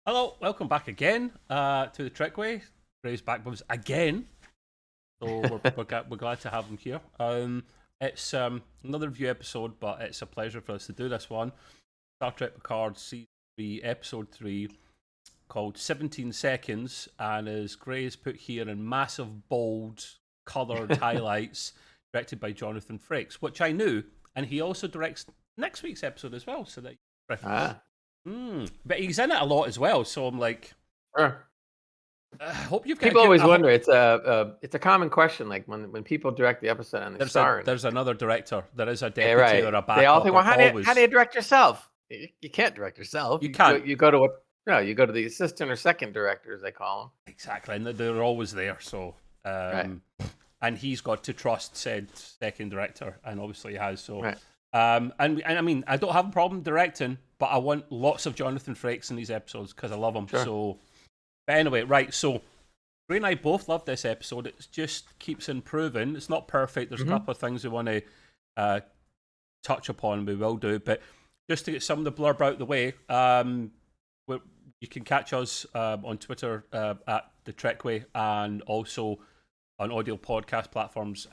Hello, welcome back again to the Trickway. Gray's back with us again, so we're glad to have him here. It's another review episode, but it's a pleasure for us to do this one. Star Trek Picard Season 3, Episode 3, called 17 Seconds, and as Gray has put here in massive, bold, coloured highlights, directed by Jonathan Frakes, which I knew, and he also directs next week's episode as well, so that but he's in it a lot as well, so I'm like, Sure. I hope you've got People always wonder. It's a common question. Like when people direct the episode and they star in it. There's another director. There is a Yeah, deputy right. or a backup. They all think, well, how always. do you direct yourself? You can't direct yourself. You can't. You go to what? No, you go to the assistant or second director, as they call them. Exactly, and they're always there. So, Right. and he's got to trust said second director, and obviously he has. So, Right. and I mean, I don't have a problem directing, but I want lots of Jonathan Frakes in these episodes because I love him. Sure. So, but anyway, right. So, Ray and I both love this episode. It just keeps improving. It's not perfect. There's a couple of things we want to touch upon. We will do, but just to get some of the blurb out the way, you can catch us on Twitter at the Trekway and also on audio podcast platforms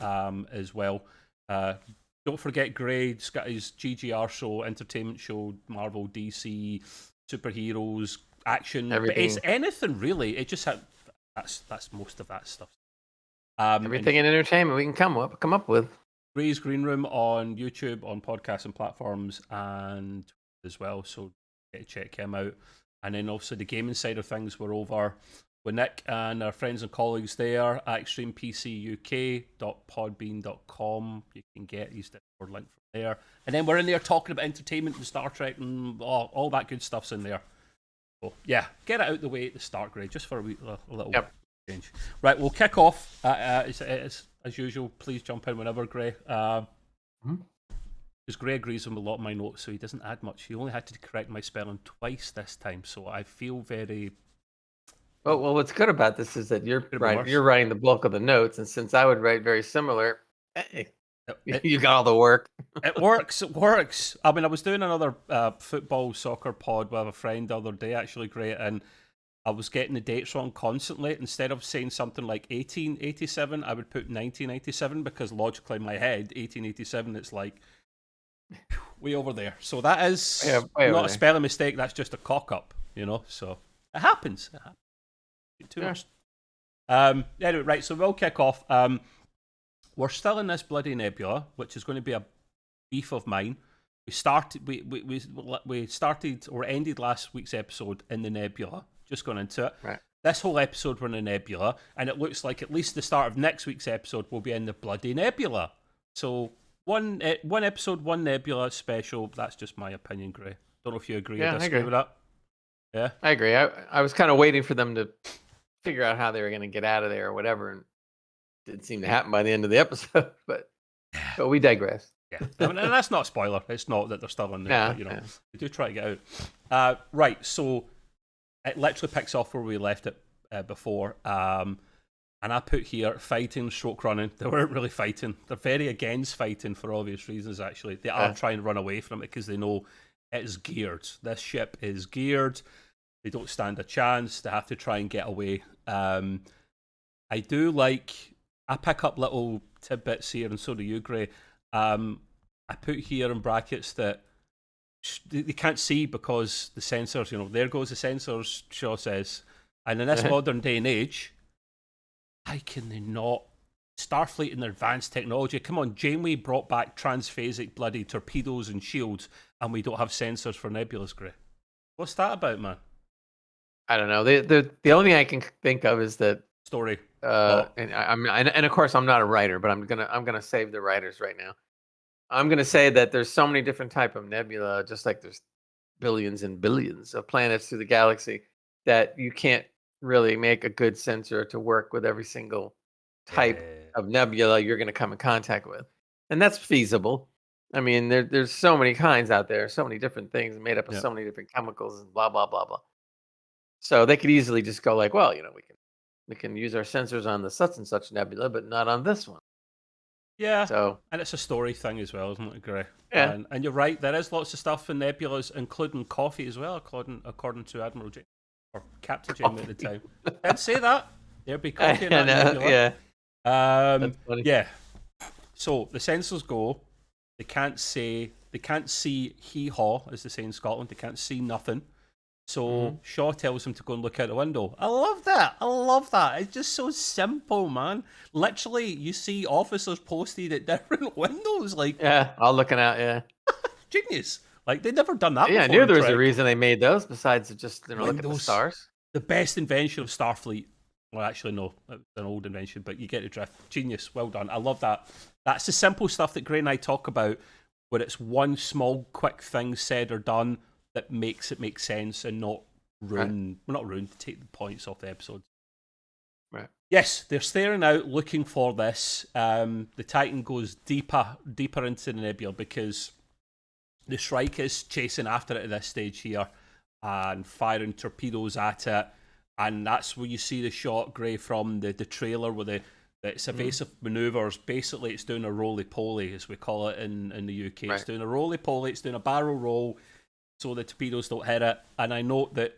as well. Don't forget Grade's got his GGR show, entertainment show, Marvel, DC, superheroes, action. Everything. But it's anything really. It just that's most of that stuff. Everything in entertainment we can come up with. Gray's Green Room on YouTube, on podcasts and platforms, and as well. So get to check him out. And then also the gaming side of things, we're over with Nick and our friends and colleagues there at extremepcuk.podbean.com. You can get his Discord link from there. And then we're in there talking about entertainment and Star Trek and all that good stuff's in there. So yeah, get it out the way at the start, Gray, just for a little change. Right, we'll kick off. It's, as usual, please jump in whenever, Gray. Because Gray agrees with a lot of my notes, so he doesn't add much. He only had to correct my spelling twice this time, so I feel very... Well, what's good about this is that you're writing the bulk of the notes, and since I would write very similar, you got all the work. It works. I mean, I was doing another football soccer pod with a friend the other day, actually, Gray, and I was getting the dates wrong constantly. Instead of saying something like 1887, I would put 1987 because logically in my head, 1887, it's like way over there. So that is not a spelling mistake. That's just a cock up, So it happens. Too much. Anyway, right. So we'll kick off. We're still in this bloody nebula, which is going to be a beef of mine. We started or ended last week's episode in the nebula. Just going into it. Right. This whole episode we're in a nebula, and it looks like at least the start of next week's episode will be in the bloody nebula. So one episode, one nebula special. That's just my opinion, Gray. Don't know if you agree or disagree with that. Yeah, I agree. I was kind of waiting for them to figure out how they were going to get out of there or whatever, and it didn't seem to happen by the end of the episode. But we digress. Yeah, I mean, and that's not a spoiler. It's not that they're still in there. But, they do try to get out. Right, so it literally picks off where we left it before. And I put here fighting, stroke running. They weren't really fighting. They're very against fighting for obvious reasons, actually. They are trying to run away from it because they know it's geared. This ship is geared. They don't stand a chance. They have to try and get away. I pick up little tidbits here, and so do you, Gray. I put here in brackets that they can't see because the sensors, there goes the sensors, Shaw says. And in this modern day and age, how can they not? Starfleet and their advanced technology. Come on, Janeway brought back transphasic bloody torpedoes and shields, and we don't have sensors for nebulas, Gray. What's that about, man? I don't know. The only thing I can think of is that story. And of course I'm not a writer, but I'm gonna save the writers right now. I'm gonna say that there's so many different type of nebula, just like there's billions and billions of planets through the galaxy, that you can't really make a good sensor to work with every single type of nebula you're going to come in contact with, and that's feasible. I mean, there's so many kinds out there, so many different things made up of so many different chemicals and blah blah blah blah. So they could easily just go like, well, we can use our sensors on the such and such nebula, but not on this one. Yeah. So, and it's a story thing as well, isn't it, Gray? Yeah. And you're right. There is lots of stuff in nebulas, including coffee as well, according to Admiral J. or Captain Janeway at the time. I'd say that. There'd be coffee in I that know, nebula. yeah. That's funny. Yeah. So the sensors go. They can't see hee-haw, as they say in Scotland. They can't see nothing. So Shaw tells him to go and look out the window. I love that. It's just so simple, man. Literally, you see officers posted at different windows. Like, Yeah, all looking out, yeah. Genius. Like, they'd never done that Yeah, I before. knew there was Trek. a reason they made those besides just look at the Windows. stars. The best invention of Starfleet. Well, actually, no, it's an old invention, but you get the drift. Genius. Well done. I love that. That's the simple stuff that Gray and I talk about, where it's one small, quick thing said or done that makes it make sense and not ruin, well, not ruin, to take the points off the episode. Right. Yes, they're staring out, looking for this. The Titan goes deeper into the nebula because the Shrike is chasing after it at this stage here and firing torpedoes at it. And that's where you see the shot, Gray, from the trailer where it's evasive maneuvers. Basically, it's doing a roly-poly, as we call it in the UK. Right. It's doing a roly-poly, it's doing a barrel roll, so the torpedoes don't hit it. And I note that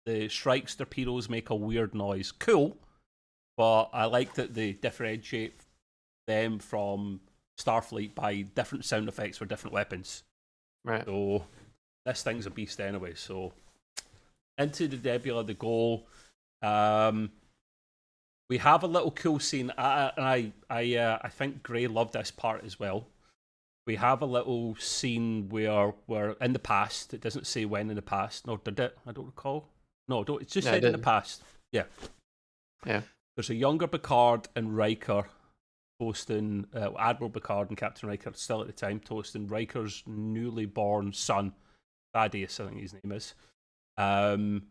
the Shrike's torpedoes make a weird noise. Cool, but I like that they differentiate them from Starfleet by different sound effects for different weapons. Right. So this thing's a beast anyway. So into the nebula they go. We have a little cool scene. I think Gray loved this part as well. We have a little scene where we're in the past. It doesn't say when in the past, nor did it. I don't recall. No, it's just said in the past. Yeah. Yeah. There's a younger Picard and Riker toasting, Admiral Picard and Captain Riker still at the time, toasting Riker's newly born son, Thaddeus, I think his name is. And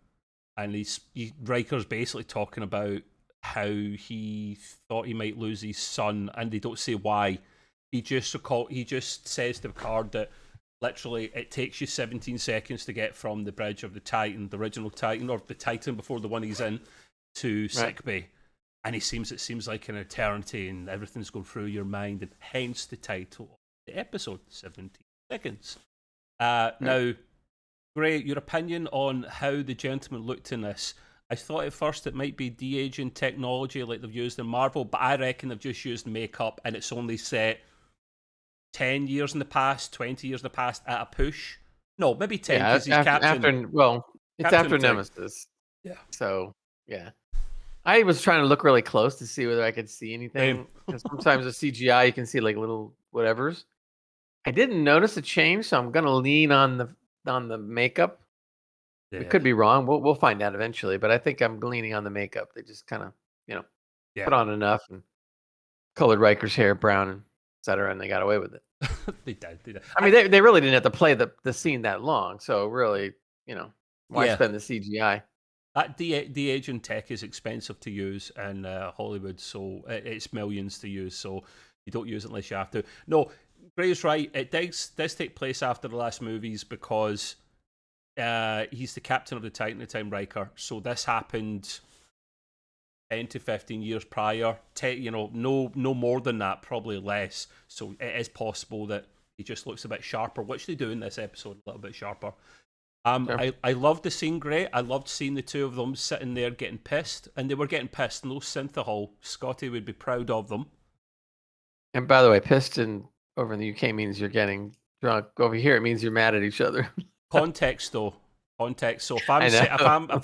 Riker's basically talking about how he thought he might lose his son, and they don't say why. He just says to Picard that literally it takes you 17 seconds to get from the bridge of the Titan, the original Titan, or the Titan before the one he's in, to sickbay. And it seems like an eternity, and everything's going through your mind, and hence the title of the episode, 17 seconds. Now, Gray, your opinion on how the gentleman looked in this. I thought at first it might be de-aging technology like they've used in Marvel, but I reckon they've just used makeup and it's only set 10 years in the past, 20 years in the past at a push. No, maybe 10 because he's Captain. It's after Nemesis. Yeah. So, yeah. I was trying to look really close to see whether I could see anything. Because sometimes with CGI, you can see like little whatevers. I didn't notice a change, so I'm going to lean on the makeup. Yeah. It could be wrong. We'll find out eventually, but I think I'm leaning on the makeup. They just kind of, put on enough and colored Riker's hair brown and et cetera, and they got away with it. They did. I mean, they really didn't have to play the scene that long, so really, why spend the CGI? That de-aging tech is expensive to use in Hollywood, so it's millions to use, so you don't use it unless you have to. No, Gray's right. It does take place after the last movies because he's the captain of the Titan at the time, Riker. So this happened 10 to 15 years prior. No more than that, probably less. So it is possible that he just looks a bit sharper, which they do in this episode, a little bit sharper. Sure. I loved the scene, Gray. I loved seeing the two of them sitting there getting pissed, and they were getting pissed. No synthahol. Scotty would be proud of them. And by the way, pissed over in the UK means you're getting drunk. Over here, it means you're mad at each other. Context, though. Context. So if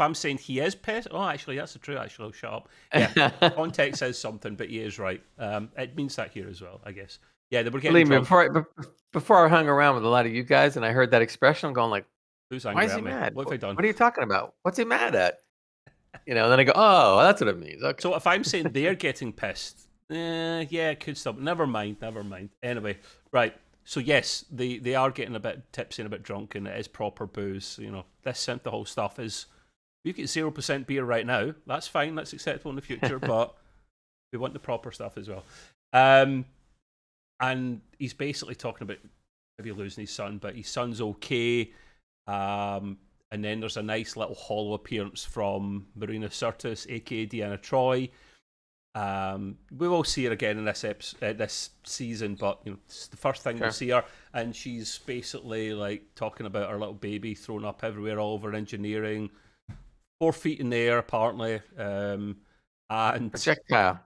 I'm saying he is pissed, actually that's true. Actually, I'll shut up. Yeah, context says something, but he is right. It means that here as well, I guess. Yeah, they were getting drunk. Before I hung around with a lot of you guys, and I heard that expression, I'm going like, "Who's angry why is he at me? mad? What have I done? What are you talking about? What's he mad at?" And then I go, "Oh, that's what it means." Okay. So if I'm saying they're getting pissed, yeah, it could stop. Never mind. Anyway, right. So yes, they are getting a bit tipsy and a bit drunk, and it is proper booze. This synthahol stuff is. You get 0% beer right now. That's fine. That's acceptable in the future, but we want the proper stuff as well. And he's basically talking about maybe losing his son, but his son's okay. And then there's a nice little hollow appearance from Marina Sirtis, aka Deanna Troi. We will see her again in this season, but it's the first thing we'll see her, and she's basically like talking about her little baby thrown up everywhere, all over engineering, 4 feet in the air apparently, and Projectile.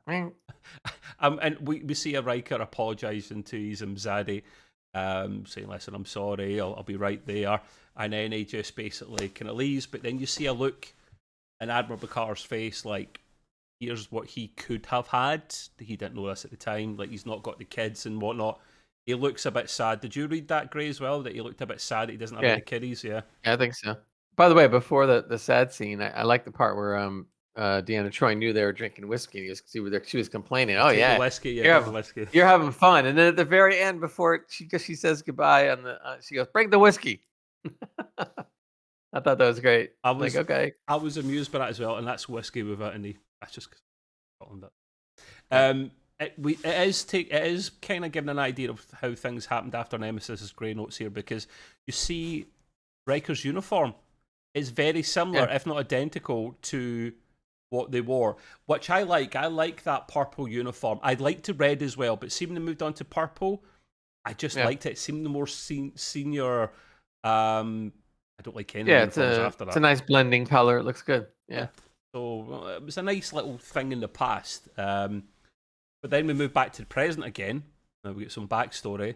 and we see a Riker apologising to his Zaddy, saying, "Listen, I'm sorry, I'll be right there," and then he just basically kind of leaves. But then you see a look in Admiral Picard's face, like, here's what he could have had. He didn't know this at the time. Like, he's not got the kids and whatnot. He looks a bit sad. Did you read that, Gray, as well? That he looked a bit sad that he doesn't have any kiddies? Yeah. I think so. By the way, before the sad scene, I like the part where Deanna Troy knew they were drinking whiskey. And she was complaining. Oh Take yeah, the whiskey, you're having fun. And then at the very end, before she says goodbye, on the she goes, "Bring the whiskey." I thought that was great. I was like, okay. I was amused by that as well, and that's whiskey without any. That's just Scotland. It is kind of giving an idea of how things happened after Nemesis's grey notes here, because you see Riker's uniform is very similar, if not identical, to what they wore, which I like. I like that purple uniform. I'd like to red as well, but see when they moved on to purple, I just liked it. It seemed the more senior. I don't like any uniforms after that. It's a nice blending color. It looks good. Yeah. So it was a nice little thing in the past. But then we move back to the present again. We get some backstory.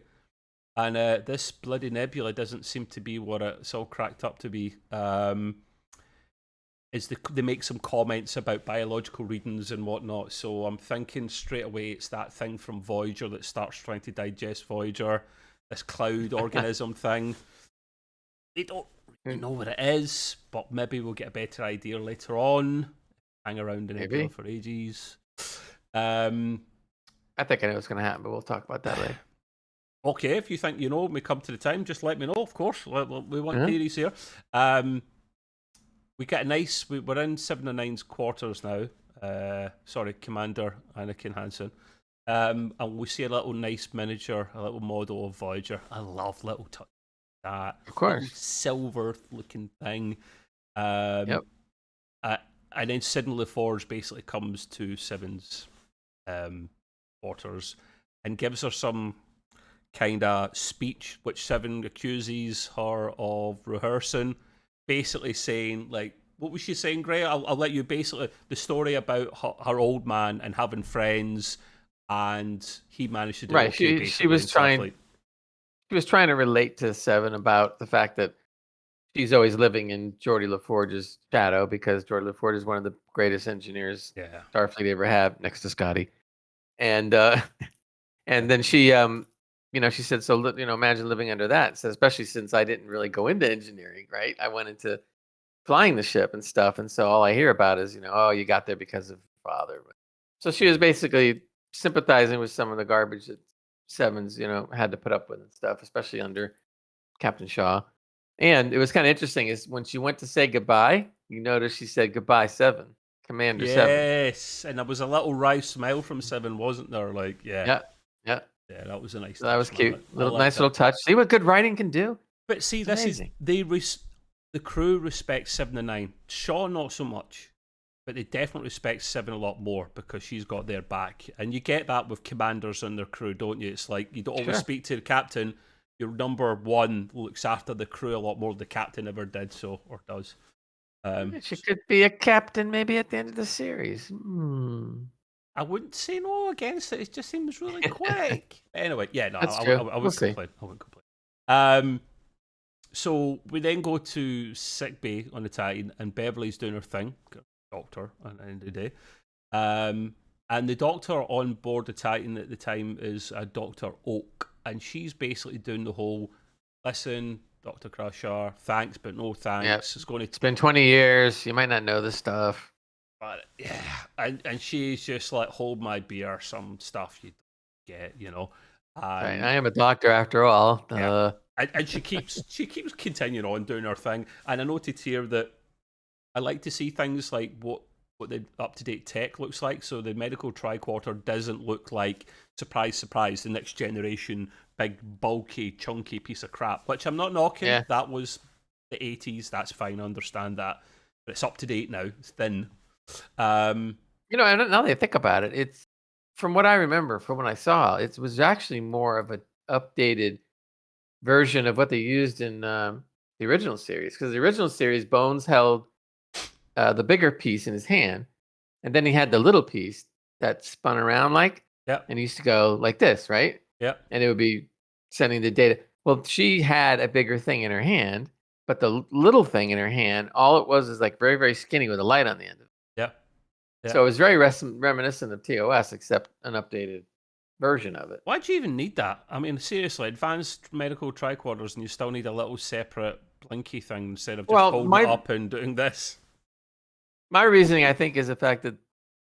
And this bloody nebula doesn't seem to be what it's all cracked up to be. They make some comments about biological readings and whatnot. So I'm thinking straight away it's that thing from Voyager that starts trying to digest Voyager. This cloud organism thing. They don't really know what it is, but maybe we'll get a better idea later on. Hang around the nebula for ages. I think I know what's going to happen, but we'll talk about that later. Okay, if you think you know when we come to the time, just let me know, of course. We want theories here. We get a nice... We're in 7 and 9's quarters now. Sorry, Commander Anakin Hansen. And we see a little nice miniature, a little model of Voyager. I love little touch like that. Of course. Silver-looking thing. And then Sidney LaForge basically comes to 7's quarters and gives her some kind of speech, which 7 accuses her of rehearsing, basically saying, like, what was she saying, Gray? I'll let you basically, the story about her old man and having friends, and he managed to do right. Okay, she was trying. She was trying to relate to 7 about the fact that she's always living in Geordi LaForge's shadow, because Geordi LaForge is one of the greatest engineers Starfleet ever had, next to Scotty. And then she she said, so imagine living under that. So especially since I didn't really go into engineering, right? I went into flying the ship and stuff, and so all I hear about is oh, you got there because of your father. So she was basically sympathizing with some of the garbage that 7's had to put up with and stuff, especially under Captain Shaw. And it was kind of interesting is when she went to say goodbye, you notice she said goodbye 7, Commander 7. Yes, and there was a little wry smile from 7, wasn't there? Like, yeah, that was a nice. That was cute. Nice little touch. See what good writing can do. But see, it's amazing. The crew respects 7 and 9. Shaw not so much, but they definitely respect 7 a lot more because she's got their back. And you get that with commanders and their crew, don't you? It's like you don't always speak to the captain. Your number 1 looks after the crew a lot more than the captain ever did or does. She could be a captain maybe at the end of the series. I wouldn't say no against it. It just seems really quick. Anyway, I wouldn't complain. I wouldn't complain. So we then go to sickbay on the Titan, and Beverly's doing her thing, doctor at the end of the day. And the doctor on board the Titan at the time is Dr. Oak, and she's basically doing the whole, listen, Dr. Crusher, thanks, but no thanks. Yep. It's been 20 years. You might not know this stuff. But and she's just like, hold my beer, some stuff you don't get, Right. I am a doctor after all. And she keeps continuing on doing her thing. And I noted here that I like to see things like what the up-to-date tech looks like. So the medical tricorder doesn't look like, surprise, surprise, the next generation big, bulky, chunky piece of crap, which I'm not knocking. Yeah. That was the 80s. That's fine. I understand that. But it's up to date now. It's thin. Now that I think about it, it's, from what I remember from when I saw it was actually more of an updated version of what they used in the original series, because the original series, Bones held the bigger piece in his hand, and then he had the little piece that spun around Yeah. and he used to go like this, right? Yeah. And it would be sending the data. Well, she had a bigger thing in her hand, but the little thing in her hand, all it was is like very, very skinny with a light on the end of it. Yeah. Yeah. So it was very reminiscent of TOS, except an updated version of it. Why do you even need that? I mean, seriously, advanced medical tricorders, and you still need a little separate blinky thing instead of just holding it up and doing this. My reasoning, I think, is the fact that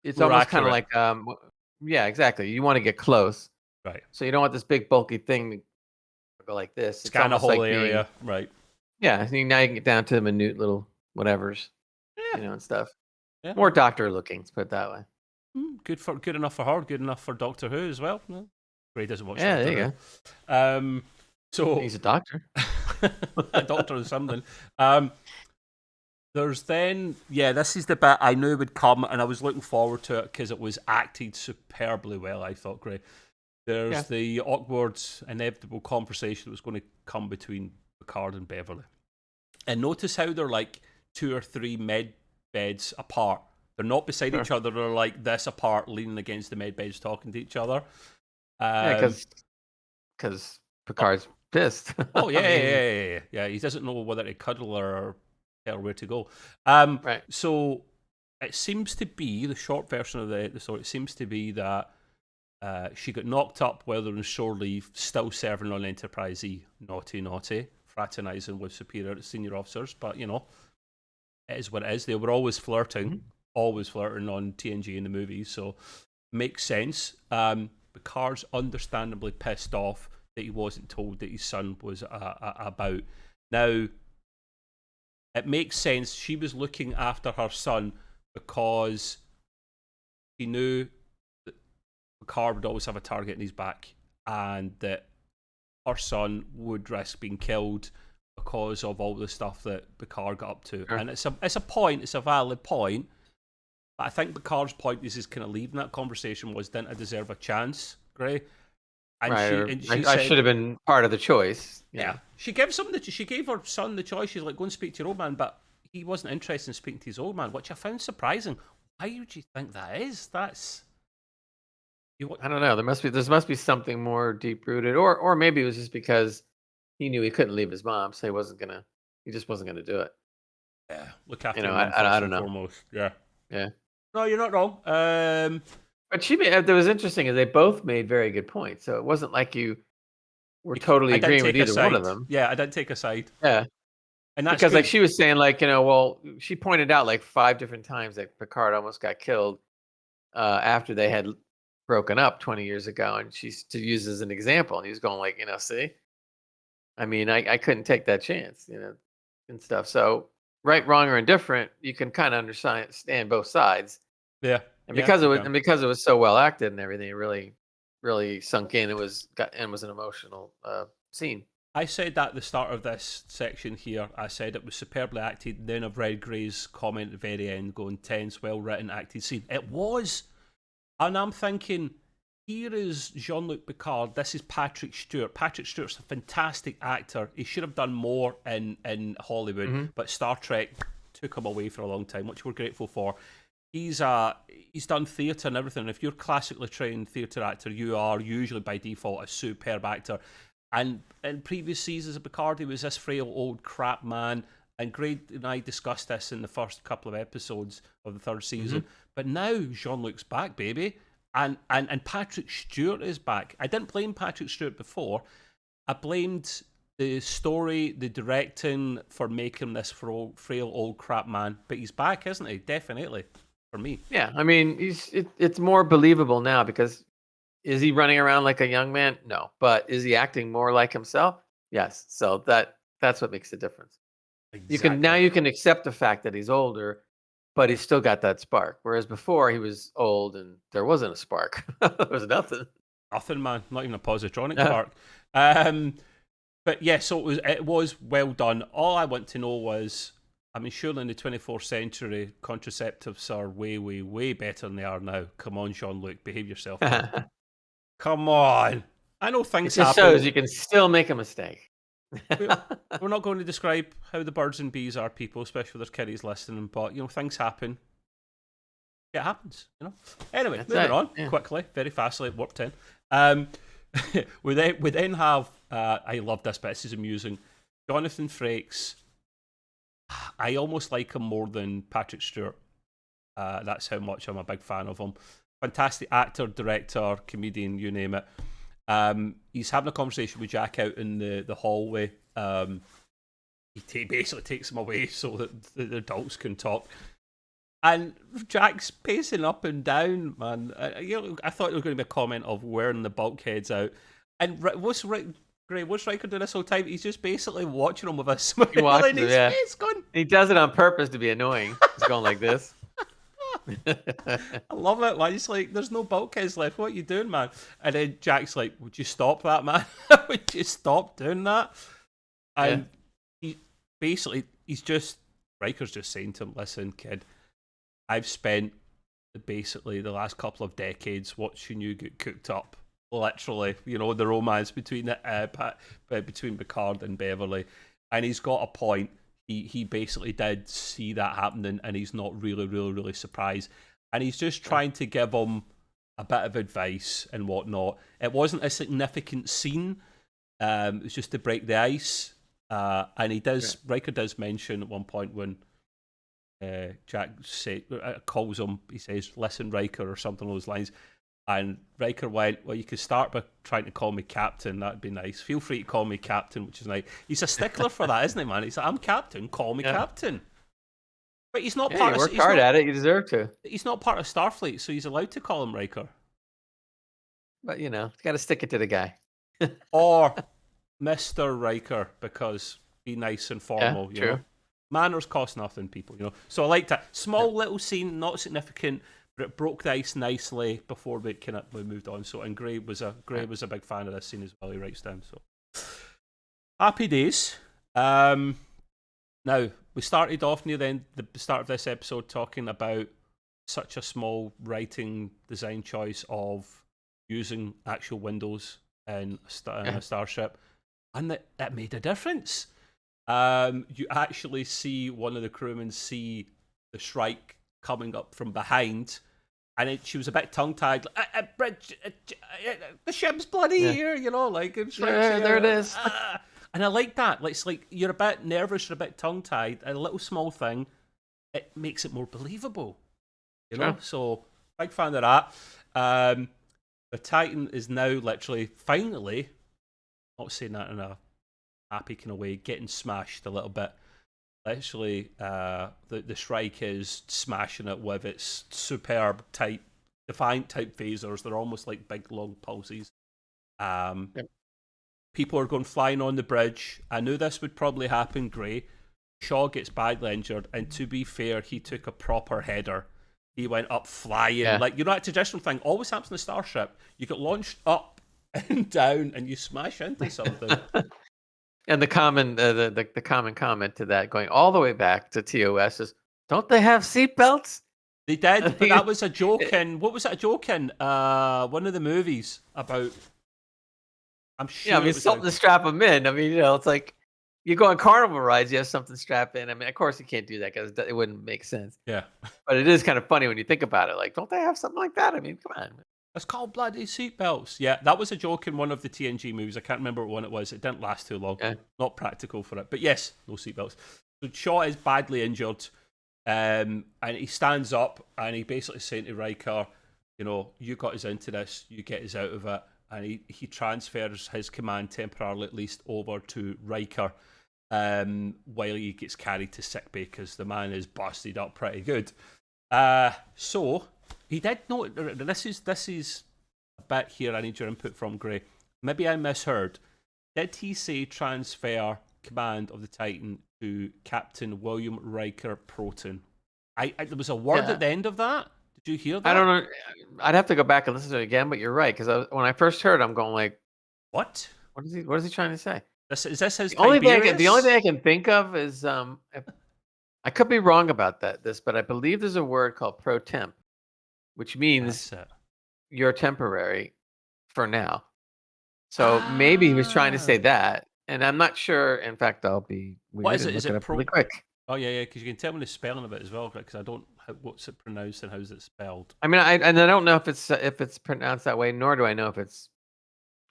it's More almost kind of accurate. like, yeah, exactly. You want to get close, Right. so you don't want this big bulky thing to go like this. It's Scan a almost whole like area, right? yeah. Now you can get down to the minute little whatevers, Yeah. and stuff. Yeah. More doctor looking, let's put it that way. Good enough for her. Good enough for Doctor Who as well. No? Ray doesn't watch Yeah, Doctor there you Who. So he's a doctor. a doctor or something. There's then, this is the bit I knew would come, and I was looking forward to it because it was acted superbly well, I thought, Gray. There's the awkward, inevitable conversation that was going to come between Picard and Beverly. And notice how they're like 2 or 3 med beds apart. They're not beside each other, they're like this apart, leaning against the med beds, talking to each other. Because Picard's pissed. Oh, yeah. He doesn't know whether to cuddle or tell where to go. Right. So it seems to be, the short version of the story, it seems to be that she got knocked up while they're on shore leave, still serving on Enterprise E. Naughty, fraternising with superior senior officers. But, it is what it is. They were always flirting on TNG in the movies, so makes sense. Picard's understandably pissed off that he wasn't told that his son was about. Now, it makes sense. She was looking after her son because she knew that Picard would always have a target in his back, and that her son would risk being killed because of all the stuff that Picard got up to. And it's a valid point. But I think Picard's point is kind of leaving that conversation was, didn't I deserve a chance, Gray? And I should have been part of the choice. Yeah. She gave her son the choice. She's like, go and speak to your old man, but he wasn't interested in speaking to his old man, which I found surprising. Why would you think that is? I don't know. There must be something more deep rooted, or maybe it was just because he knew he couldn't leave his mom, so he just wasn't gonna do it. Yeah, look after I don't know. Foremost. Yeah. Yeah. No, you're not wrong. But that was interesting is they both made very good points. So it wasn't like you were totally agreeing with either one of them. Yeah, I didn't take a side. Yeah. And that's because good. like she was saying, like, she pointed out like 5 different times that Picard almost got killed after they had broken up 20 years ago, and she's to use as an example. And he was going like, see, I mean, I couldn't take that chance, and stuff. So right, wrong, or indifferent, you can kind of understand both sides. Yeah. And because it was so well acted and everything, it really, really sunk in. It was an emotional scene. I said that at the start of this section here. I said it was superbly acted. Then I've read Gray's comment at the very end going, tense, well written, acted scene. It was. And I'm thinking, here is Jean-Luc Picard. This is Patrick Stewart. Patrick Stewart's a fantastic actor. He should have done more in Hollywood, but Star Trek took him away for a long time, which we're grateful for. He's done theatre and everything. If you're a classically trained theatre actor, you are usually by default a superb actor. And in previous seasons of Picard, he was this frail old crap man. And Gray and I discussed this in the first couple of episodes of the 3rd season. But now Jean-Luc's back, baby. And Patrick Stewart is back. I didn't blame Patrick Stewart before. I blamed the story, the directing for making this frail old crap man. But he's back, isn't he? Definitely. For me. Yeah, I mean, it's more believable now because is he running around like a young man? No. But is he acting more like himself? Yes. So that's what makes the difference. Exactly. You can accept the fact that he's older, but he's still got that spark. Whereas before he was old and there wasn't a spark. There was nothing. Nothing, man. Not even a positronic spark. But yeah, so it was well done. All I want to know was, I mean, surely in the 24th century, contraceptives are way, way, way better than they are now. Come on, Jean-Luc, behave yourself. Come on. I know things happen. It just shows you can still make a mistake. We're not going to describe how the birds and bees are, people, especially if there's kiddies listening. But things happen. It happens. Anyway, That's moving right, on yeah. quickly, very fastly. Warp 10. We then have. I love this, but this is amusing. Jonathan Frakes. I almost like him more than Patrick Stewart. That's how much I'm a big fan of him. Fantastic actor, director, comedian, you name it. He's having a conversation with Jack out in the hallway. He basically takes him away so that the adults can talk. And Jack's pacing up and down, man. I thought there was going to be a comment of wearing the bulkheads out. And what's Riker doing this whole time? He's just basically watching him with a smile in his face. Going, he does it on purpose to be annoying. He's going like this. I love it, man. He's like, there's no bulkheads left. What are you doing, man? And then Jack's like, would you stop that, man? Would you stop doing that? And Riker's just saying to him, listen, kid, I've spent basically the last couple of decades watching you get cooked up. Literally, the romance between between Picard and Beverly. And he's got a point. He basically did see that happening, and he's not really, really, really surprised. And he's just trying to give him a bit of advice and whatnot. It wasn't a significant scene. It was just to break the ice. And Riker does mention at one point when Jack calls him, he says, listen, Riker, or something along those lines. And Riker went, well, you could start by trying to call me Captain. That'd be nice. Feel free to call me Captain, which is nice. He's a stickler for that, isn't he, man? He's like, I'm Captain. Call me Captain. But he's not part of... You worked hard at it. You deserve to. He's not part of Starfleet, so he's allowed to call him Riker. But, you got to stick it to the guy. Or Mr. Riker, because be nice and formal. Yeah, true. Manners cost nothing, people. So I liked that. Small little scene, not significant, but it broke the ice nicely before we moved on. So, and Gray was a big fan of this scene as well. He writes down. So happy days. Now we started off near the start of this episode talking about such a small writing design choice of using actual windows in a starship, and that made a difference. You actually see one of the crewmen see the Shrike coming up from behind. And she was a bit tongue-tied. The ship's bloody here, there it is. And I like that. It's like you're a bit nervous, you're a bit tongue-tied. A little small thing, it makes it more believable. So big fan of that. The Titan is now literally, finally, not saying that in a happy kind of way, getting smashed a little bit. Literally, the Shrike is smashing it with its superb type, defiant type phasers. They're almost like big long pulses. People are going flying on the bridge. I knew this would probably happen, Gray. Shaw gets badly injured, and to be fair, he took a proper header. He went up flying. That traditional thing always happens in the starship. You get launched up and down, and you smash into something. And the common comment to that, going all the way back to TOS, is, don't they have seatbelts? They did, but that was a joke in... What was that a joke in? One of the movies about... I'm sure something to strap them in. It's like, you go on carnival rides, you have something strapped in. Of course you can't do that because it wouldn't make sense. Yeah. But it is kind of funny when you think about it. Like, don't they have something like that? Come on. It's called bloody seatbelts. Yeah, that was a joke in one of the TNG movies. I can't remember what one it was. It didn't last too long. Not practical for it. But yes, no seatbelts. So Shaw is badly injured, and he stands up, and he basically saying to Riker, you got us into this, you get us out of it. And he transfers his command temporarily, at least, over to Riker, while he gets carried to sickbay because the man is busted up pretty good. So... He did note, this is a bit here I need your input from, Gray. Maybe I misheard. Did he say transfer command of the Titan to Captain William Riker Proton? There was a word at the end of that. Did you hear that? I don't know. I'd have to go back and listen to it again, but you're right. Because when I first heard it, I'm going like, what? What is he trying to say? Is this his the only thing I can think of is, I could be wrong about this, but I believe there's a word called pro temp, which means you're temporary for now. So maybe he was trying to say that. And I'm not sure. In fact, I'll be What weird is and it? Is look it it up really quick. Oh yeah, because you can tell me the spelling of it as well, because I don't. What's it pronounced and how's it spelled? I mean, I don't know if it's pronounced that way, nor do I know if it's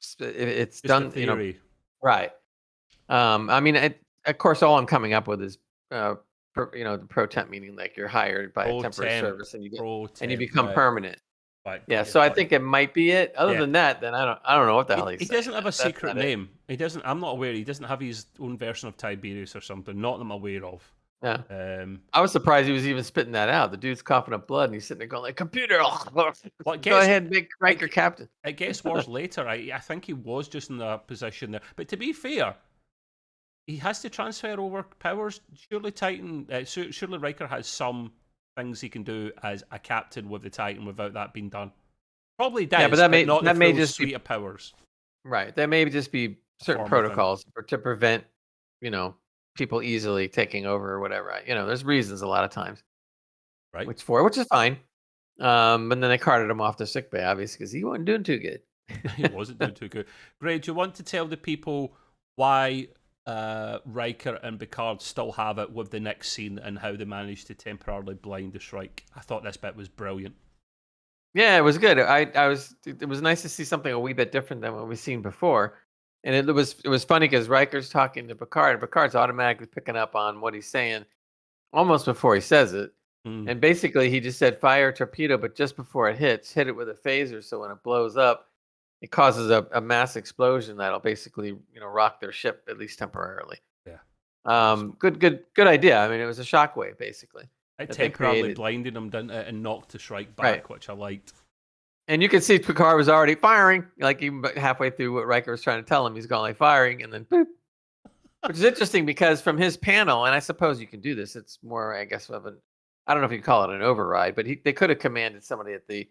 Just a done. theory. Right. I mean, of course, all I'm coming up with is, the pro temp, meaning like you're hired by a Pro temporary temp. service and Pro you temp. become Right. permanent. Right. Yeah. Got you. So I Got you. think it might be it. Other Yeah. than that, then I don't know what the hell he's He saying. doesn't have a That's secret not it. name. He doesn't. I'm not aware. He doesn't have his own version of Tiberius or something. Not that I'm aware of. Yeah. Um. I was surprised he was even spitting that out. The dude's coughing up blood, and he's sitting there going like, "Computer, Well, it go gets ahead, make Riker captain." it gets worse later. I think he was just in a position there. But to be fair, he has to transfer over powers. Surely Titan. Surely Riker has some things he can do as a captain with the Titan without that being done. Probably does, Yeah, but not the that may full just suite be of powers. right. That may just be certain Formal thing. protocols to prevent, people easily taking over or whatever. There's reasons a lot of times, Right. which is fine. And then they carted him off to sickbay, obviously, because he wasn't doing too good. He wasn't doing too good. Greg, do you want to tell the people why Riker and Picard still have it with the next scene and how they managed to temporarily blind the Shrike? I thought this bit was brilliant. Yeah, it was good. It was nice to see something a wee bit different than what we've seen before. And it was funny because Riker's talking to Picard, and Picard's automatically picking up on what he's saying almost before he says it. Mm. And basically he just said fire a torpedo, but just before it hits, hit it with a phaser, so when it blows up, it causes a mass explosion that'll basically, rock their ship, at least temporarily. Yeah. Good idea. I mean, it was a shockwave basically It that they temporarily created. blinded him, didn't it, and knocked the Shrike back, Right. which I liked. And you can see Picard was already firing, like even halfway through what Riker was trying to tell him. He's going like firing, and then boop. Which is interesting because from his panel, and I suppose you can do this. It's more, I guess, of I don't know if you call it an override, but they could have commanded somebody at the,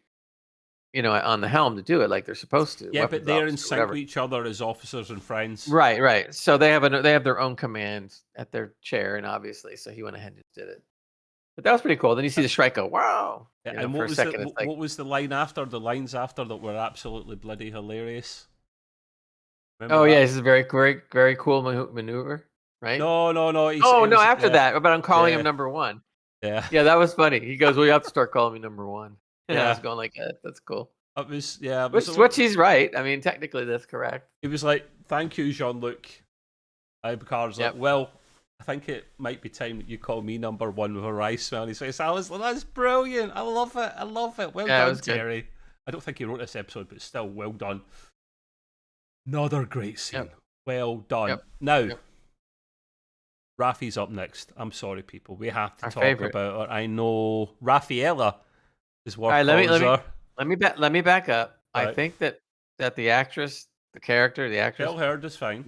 on the helm to do it like they're supposed to. Yeah, but they're in sync sync with each other as officers and friends. Right. So they have their own command at their chair, and obviously, so he went ahead and just did it. But that was pretty cool. Then you see the Shrike go, "Wow!" Yeah, and for a second, it's like, what was the line after? The lines after that were absolutely bloody hilarious. Remember "Oh that? yeah, this is a very, very, very cool maneuver." Right? No. Oh no! After that, but I'm calling yeah. him number one. Yeah. Yeah, that was funny. He goes, "Well, you have to start calling me number one." And I was Yeah. going like, "That's cool." It was, yeah. Which he's right. I mean, technically that's correct. He was like, "Thank you, Jean-Luc." Picard's Yep. like, "Well, I think it might be time that you call me number one with a rice smile." And he says, "That's brilliant. I love it. Well Yeah, it done, was good. Terry." I don't think he wrote this episode, but still, well done. Another great scene. Yep. Well done. Yep. Now, Yep. Raffi's up next. I'm sorry, people. We have to Our talk favorite. about her. I know Raffaella is what All right, let me back up. I Right. think that the actress, the actress, Tell her is fine.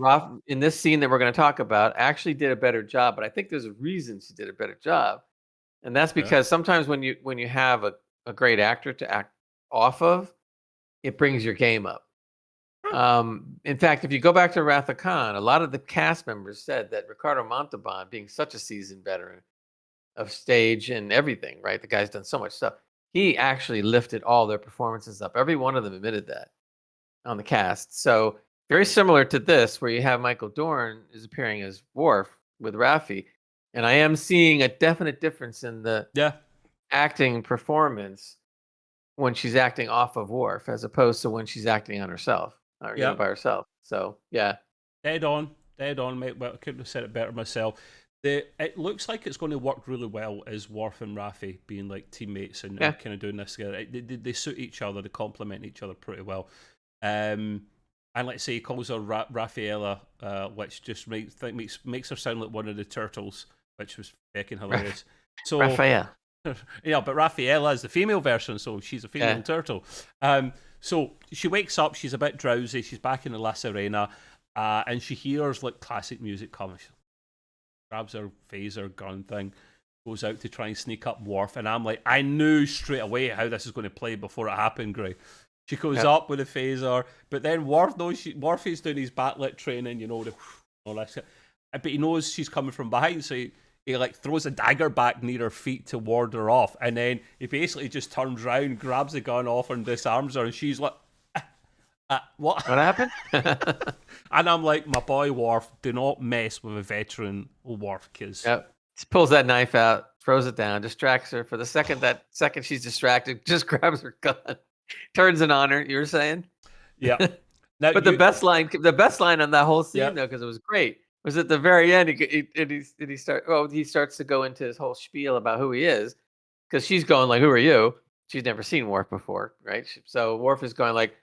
in this scene that we're going to talk about, actually did a better job. But I think there's a reason she did a better job, and that's Yeah. because sometimes when you have a great actor to act off of, it brings your game up. In fact, if you go back to Wrath of Khan, a lot of the cast members said that Ricardo Montalban, being such a seasoned veteran of stage and everything, right? The guy's done so much stuff. He actually lifted all their performances up. Every one of them admitted that on the cast. So very similar to this, where you have Michael Dorn is appearing as Worf with Raffi, and I am seeing a definite difference in the acting performance when she's acting off of Worf as opposed to when she's acting on herself, or by herself. So yeah, dead on, mate. Well, I couldn't have said it better myself. It looks like it's going to work really well as Worf and Raffi being like teammates and kind of doing this together. They suit each other, they complement each other pretty well. And let's say he calls her Raffaella, which just makes her sound like one of the turtles, which was fucking hilarious. So Raphael. Yeah, but Raffaella is the female version, so she's a female turtle. So she wakes up, she's a bit drowsy, she's back in the La Serena, and she hears like classic music coming. She grabs her phaser gun thing, goes out to try and sneak up Worf, and I'm like, I knew straight away how this is going to play before it happened, Gray. She goes up with a phaser, but then Worf knows Worf is doing his backlit training, all that shit. But he knows she's coming from behind, so he like throws a dagger back near her feet to ward her off, and then he basically just turns around, grabs the gun off her, and disarms her, and she's like, What? What happened? And I'm like, my boy Worf, do not mess with a veteran Worf, because Yep. She pulls that knife out, throws it down, distracts her for the second. That second she's distracted, just grabs her gun, turns it on her. You were saying? yeah. Now But you, the best line on that whole scene, yeah, though, because it was great, was at the very end. He starts to go into his whole spiel about who he is, because she's going like, "Who are you?" She's never seen Worf before, right? So Worf is going like,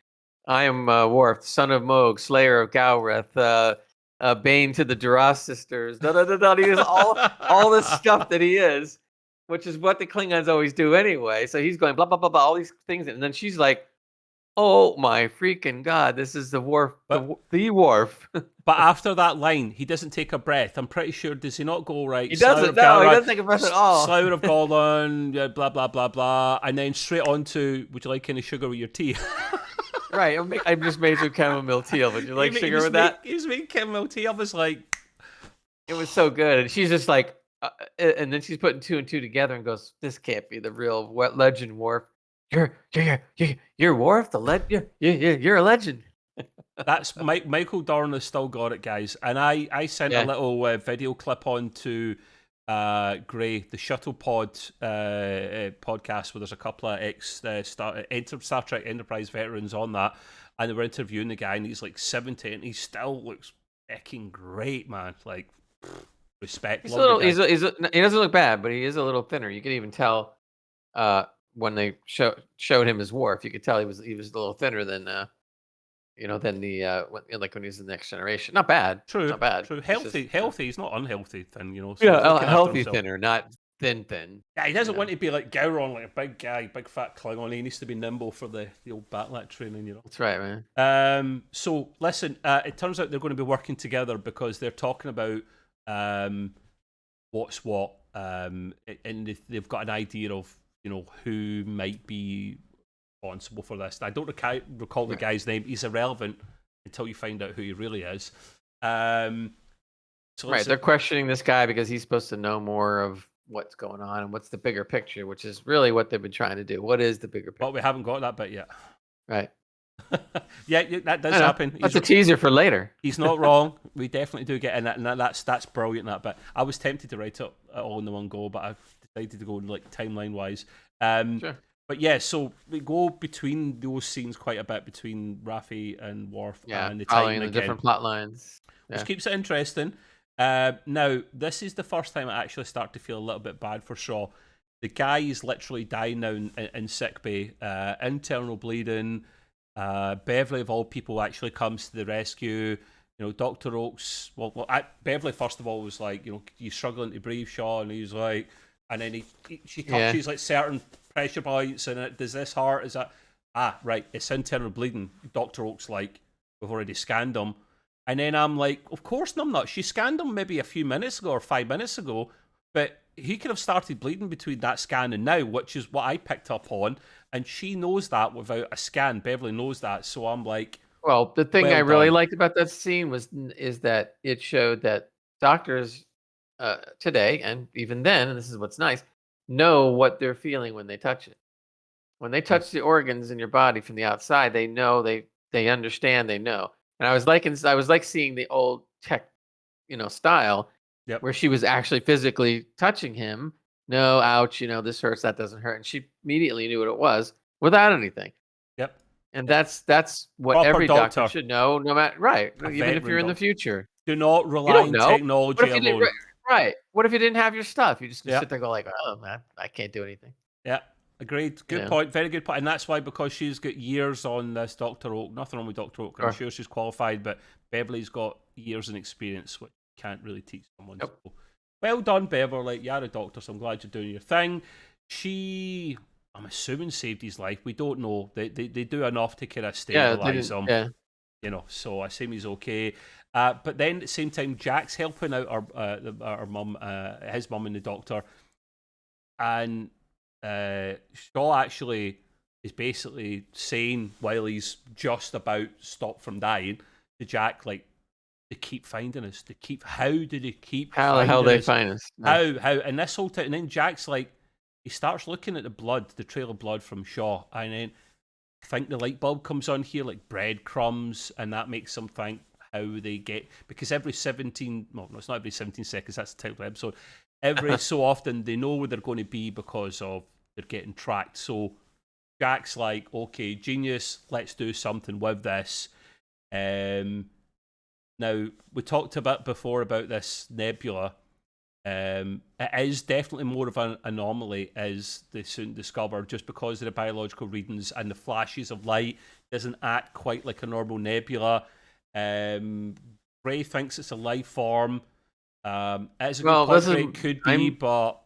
"I am Worf, son of Moog, slayer of Galreth, Bane to the Duras sisters." Da da da da. He is all this stuff that he is, which is what the Klingons always do anyway. So he's going blah blah blah blah, all these things, and then she's like, "Oh my freaking god, this is the Worf, the Worf." But after that line, he doesn't take a breath. I'm pretty sure, does he not go, right? He doesn't. No, he doesn't take a breath at all. Slayer of Gordon, yeah, blah, blah, blah, blah. And then straight on to, would you like any sugar with your tea? Right. I just made some chamomile tea. Would you like sugar with that? He was making chamomile tea. I was like... It was so good. And she's just like... and then she's putting two and two together and goes, "This can't be the real legend Worf. You're Worf, the legend. You're a legend." That's Michael Dorn has still got it, guys. And I sent a little video clip on to Gray, the Shuttle Pod podcast, where there's a couple of Star Trek Enterprise veterans on that, and they were interviewing the guy, and he's like 70, and he still looks fucking great, man. Like, respect. He doesn't look bad, but he is a little thinner. You can even tell when they showed him as Worf. You could tell he was a little thinner than than the when he was in the Next Generation. Not bad. True. Not bad. True. Healthy. He's not unhealthy thin, So healthy thinner, not thin. Yeah, he doesn't want to be like Gowron, like a big guy, big fat Klingon. He needs to be nimble for the old Batlac training, That's right, man. So listen, it turns out they're going to be working together because they're talking about what's what, and they've got an idea of who might be responsible for this. I don't recall the guy's name. He's irrelevant until you find out who he really is. So they're questioning this guy because he's supposed to know more of what's going on and what's the bigger picture, which is really what they've been trying to do. What is the bigger picture? But we haven't got that bit yet. Right. Yeah, that does happen. That's a teaser for later. He's not wrong. We definitely do get in that, and that's brilliant. That bit. I was tempted to write it all in the one go, but I decided to go like timeline wise. Sure. But yeah, so we go between those scenes quite a bit between Raffi and Worf and the following time the different plot lines, which keeps it interesting. Now, this is the first time I actually start to feel a little bit bad for Shaw. The guy is literally dying now in sickbay, internal bleeding. Beverly, of all people, actually comes to the rescue. Dr. Oakes. Beverly first of all was like, you're struggling to breathe, Shaw, and he's like, and then she touches like certain pressure points, and does this hurt? Is that right? It's internal bleeding. Dr. Oak's like, we've already scanned him, and then I'm like, of course, no, I'm not. She scanned him maybe a few minutes ago or 5 minutes ago, but he could have started bleeding between that scan and now, which is what I picked up on, and she knows that without a scan. Beverly knows that, so I'm like, well, the thing I really liked about that scene is that it showed that doctors today, and even then, and this is what's nice, know what they're feeling when they touch it. When they touch the organs in your body from the outside, they know, they understand, they know. And I was like seeing the old tech, style, where she was actually physically touching him. No, ouch, this hurts, that doesn't hurt, and she immediately knew what it was without anything. Yep. And that's what Proper every doctor doctor should know, no matter even if you're in the doctor. future. Do not rely on technology alone. Right. What if you didn't have your stuff? You just sit there and go like, oh man, I can't do anything. Yeah, agreed. Good point. Very good point. And that's why, because she's got years on this Dr. Oak, nothing wrong with Dr. Oak. I'm sure she's qualified, but Beverly's got years in experience, which you can't really teach someone. Yep. So, well done, Beverly. You're a doctor, so I'm glad you're doing your thing. She, I'm assuming, saved his life. We don't know. They do enough to kind of stabilize him. Yeah. So I assume he's okay. But then at the same time, Jack's helping out our mum, his mum, and the doctor, and Shaw actually is basically saying, while he's just about stopped from dying, to Jack, like, they keep finding us. How do they keep? How the hell they find us? No. How? And this whole time, and then Jack's like, he starts looking at the trail of blood from Shaw, and then I think the light bulb comes on here like breadcrumbs, and that makes them think how they get, because every 17, well, no, it's not every 17 seconds, that's the title of the episode. Every so often they know where they're going to be because of they're getting tracked. So Jack's like, okay, genius, let's do something with this. Now, we talked a bit before about this nebula. It is definitely more of an anomaly, as they soon discover, just because of the biological readings and the flashes of light. Doesn't act quite like a normal nebula. Gray thinks it's a life form. It's a good point, it could be, but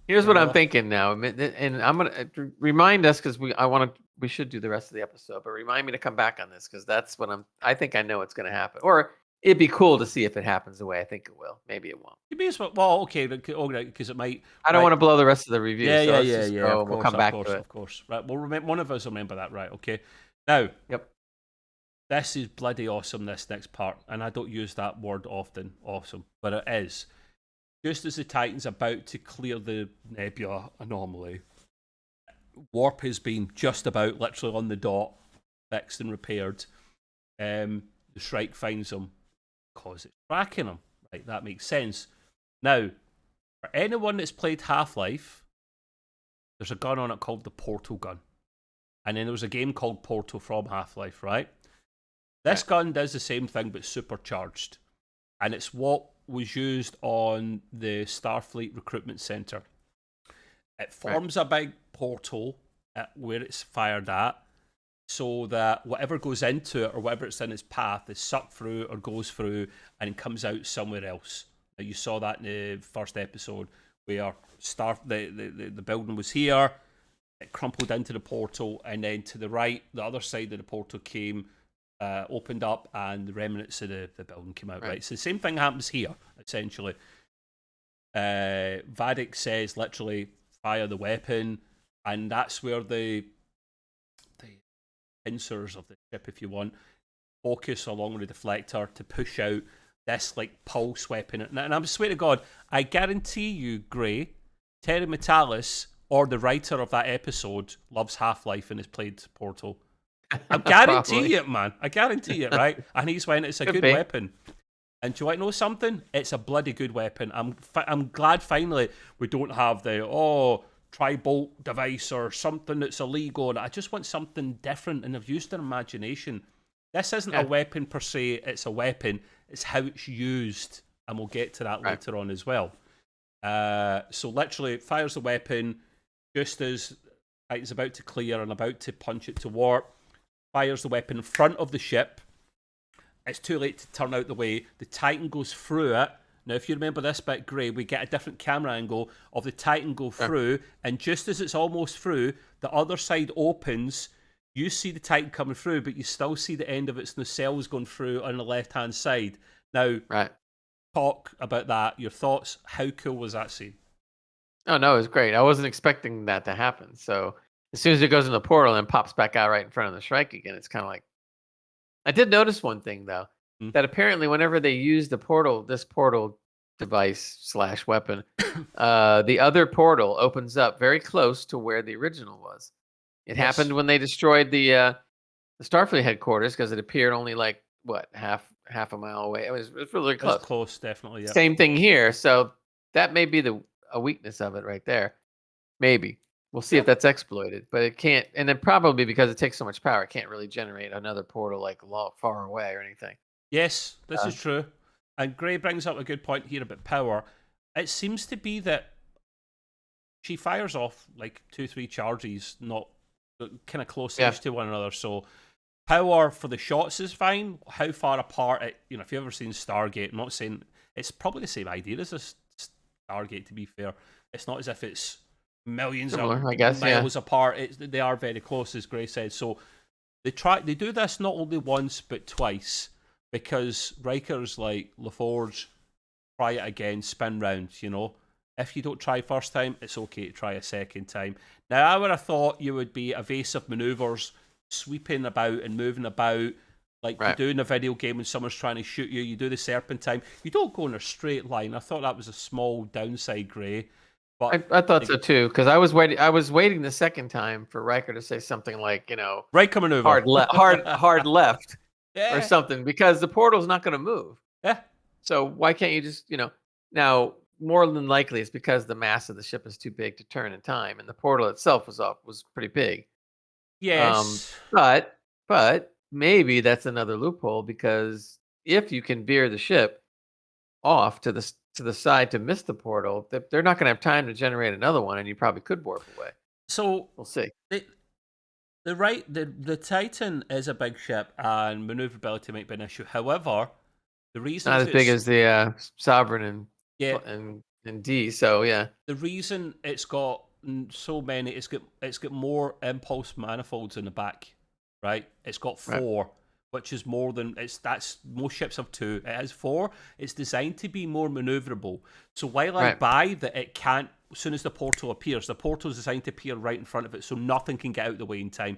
here's what I'm thinking now, and I'm gonna remind us because we should do the rest of the episode, but remind me to come back on this because that's what I think I know what's going to happen, or it'd be cool to see if it happens the way I think it will. Maybe it won't. Maybe it's well, okay, because it might. I don't want to blow the rest of the review. Yeah, so yeah. We'll come back to it. Of course. Right, we'll remember. One of us will remember that. Right, okay. Now, yep. This is bloody awesome, this next part, and I don't use that word often, awesome, but it is. Just as the Titan's about to clear the nebula anomaly, warp has been just about literally on the dot, fixed and repaired. The Shrike finds them because it's tracking them. Right, that makes sense. Now, for anyone that's played Half-Life, there's a gun on it called the Portal gun. And then there was a game called Portal from Half-Life, right? This gun does the same thing, but supercharged. And it's what was used on the Starfleet Recruitment Center. It forms a big portal at where it's fired at, so that whatever goes into it or whatever it's in its path is sucked through or goes through and comes out somewhere else. Now, you saw that in the first episode where the building was here, it crumpled into the portal, and then to the right, the other side of the portal came, opened up, and the remnants of the building came out. Right, so the same thing happens here, essentially. Vadik says, literally, fire the weapon, and that's where the pincers of the ship, if you want, focus along the deflector to push out this like pulse weapon. And I swear to God, I guarantee you, Gray, Terry Metalis, or the writer of that episode, loves Half-Life and has played Portal. I guarantee it, man. I guarantee it, right? And he's went, it's a good weapon. And do you want to know something? It's a bloody good weapon. I'm glad finally we don't have the tri-bolt device or something that's illegal. And I just want something different, and I've used their imagination. This isn't a weapon per se, it's a weapon. It's how it's used, and we'll get to that later on as well. So literally, it fires the weapon just as it's about to clear and about to punch it to warp. Fires the weapon in front of the ship. It's too late to turn out the way. The Titan goes through it. Now, if you remember this bit, Gray, we get a different camera angle of the Titan go through, and just as it's almost through, the other side opens. You see the Titan coming through, but you still see the end of its nacelles going through on the left-hand side. Now, talk about that. Your thoughts, how cool was that scene? Oh, no, it was great. I wasn't expecting that to happen. So as soon as it goes in the portal and pops back out right in front of the Shrike again, it's kind of like... I did notice one thing, though, that apparently whenever they use this portal device / weapon, the other portal opens up very close to where the original was. It happened when they destroyed the Starfleet headquarters, because it appeared only like, half a mile away. It was really close. It was close, definitely, yeah. Same thing here. So that may be a weakness of it right there. Maybe. We'll see if that's exploited, but it can't, and then probably because it takes so much power, it can't really generate another portal like far away or anything. Yes, this is true. And Gray brings up a good point here about power. It seems to be that she fires off like 2-3 charges, not kind of close-ish to one another. So power for the shots is fine. How far apart, if you've ever seen Stargate, I'm not saying it's probably the same idea as a Stargate, to be fair. It's not as if it's millions of miles apart. They are very close, as Gray said. So they do this not only once but twice, because Riker's like, LaForge, try it again, spin round. If you don't try first time, it's okay to try a second time. Now, I would have thought you would be evasive maneuvers, sweeping about and moving about like you do in a video game when someone's trying to shoot you. You do the serpentine. You don't go in a straight line. I thought that was a small downside, Gray. But I thought so too, because I was waiting the second time for Riker to say something like, Riker maneuver. hard left or Yeah. something, because the portal's not going to move. Yeah. So why can't you just, now more than likely it's because the mass of the ship is too big to turn in time, and the portal itself was pretty big. Yes. But maybe that's another loophole, because if you can veer the ship off to the side to miss the portal, they're not going to have time to generate another one, and you probably could warp away. So We'll see. the Titan is a big ship, and maneuverability might be an issue. However, the reason Not as big as the Sovereign and D. So yeah, the reason it's got so many, it's got more impulse manifolds in the back, right? It's got 4, which is more than that's most ships have 2. It has 4. It's designed to be more maneuverable. So while I buy that it can't, as soon as the portal appears, the portal is designed to appear right in front of it, so nothing can get out of the way in time.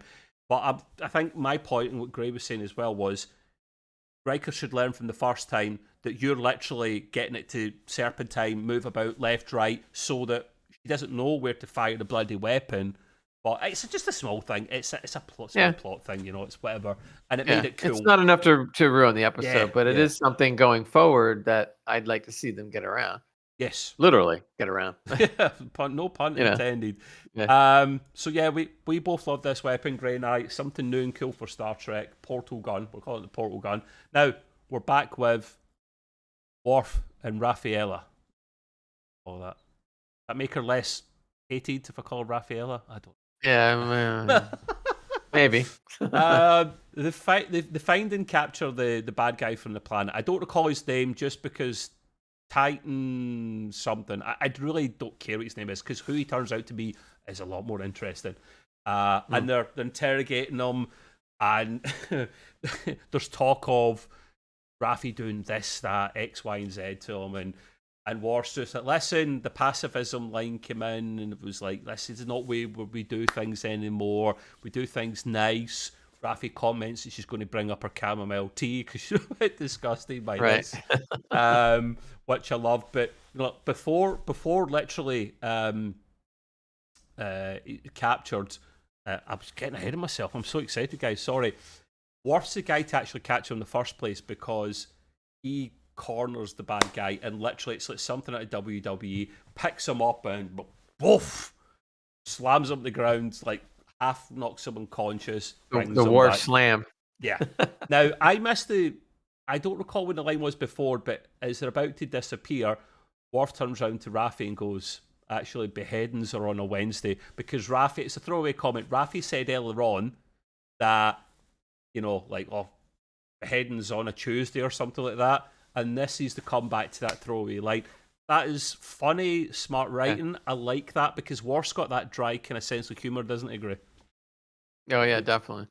But I think my point, and what Gray was saying as well, was Riker should learn from the first time that you're literally getting it to serpentine, move about left, right, so that she doesn't know where to fire the bloody weapon. But it's just a small thing. It's a plot thing, it's whatever. And it made it cool. It's not enough to ruin the episode, but it is something going forward that I'd like to see them get around. Yes. Literally get around. No pun intended. Yeah. So yeah, we both love this weapon, Grey Knight. Something new and cool for Star Trek. Portal gun. We'll call it the portal gun. Now, we're back with Worf and Raffaella. All that. That make her less hated if I call her Raffaella? I don't. Yeah, maybe. They find and capture the bad guy from the planet. I don't recall his name just because Titan something. I really don't care what his name is, because who he turns out to be is a lot more interesting. And they're interrogating him, and there's talk of Raffi doing this, that, X, Y, and Z to him, and Worf's just like, listen, the pacifism line came in, and it was like, this is not where we do things anymore. We do things nice. Raffi comments that she's going to bring up her chamomile tea because she's a bit disgusted by this, which I love. But before literally captured, I was getting ahead of myself. I'm so excited, guys. Sorry. Worf's the guy to actually catch him in the first place, because he corners the bad guy, and literally it's like something out of WWE, picks him up and woof, slams him to the ground, like half knocks him unconscious. The Worf slam. Yeah. Now, I don't recall when the line was before, but as they're about to disappear, Worf turns around to Raffi and goes, actually, beheadings are on a Wednesday, because Raffi, it's a throwaway comment, Raffi said earlier on that, beheadings on a Tuesday or something like that, and this is the comeback to that throwaway line. That is funny, smart writing. I like that, because Worf's got that dry kind of sense of humour, doesn't he, Gray? Oh yeah, definitely.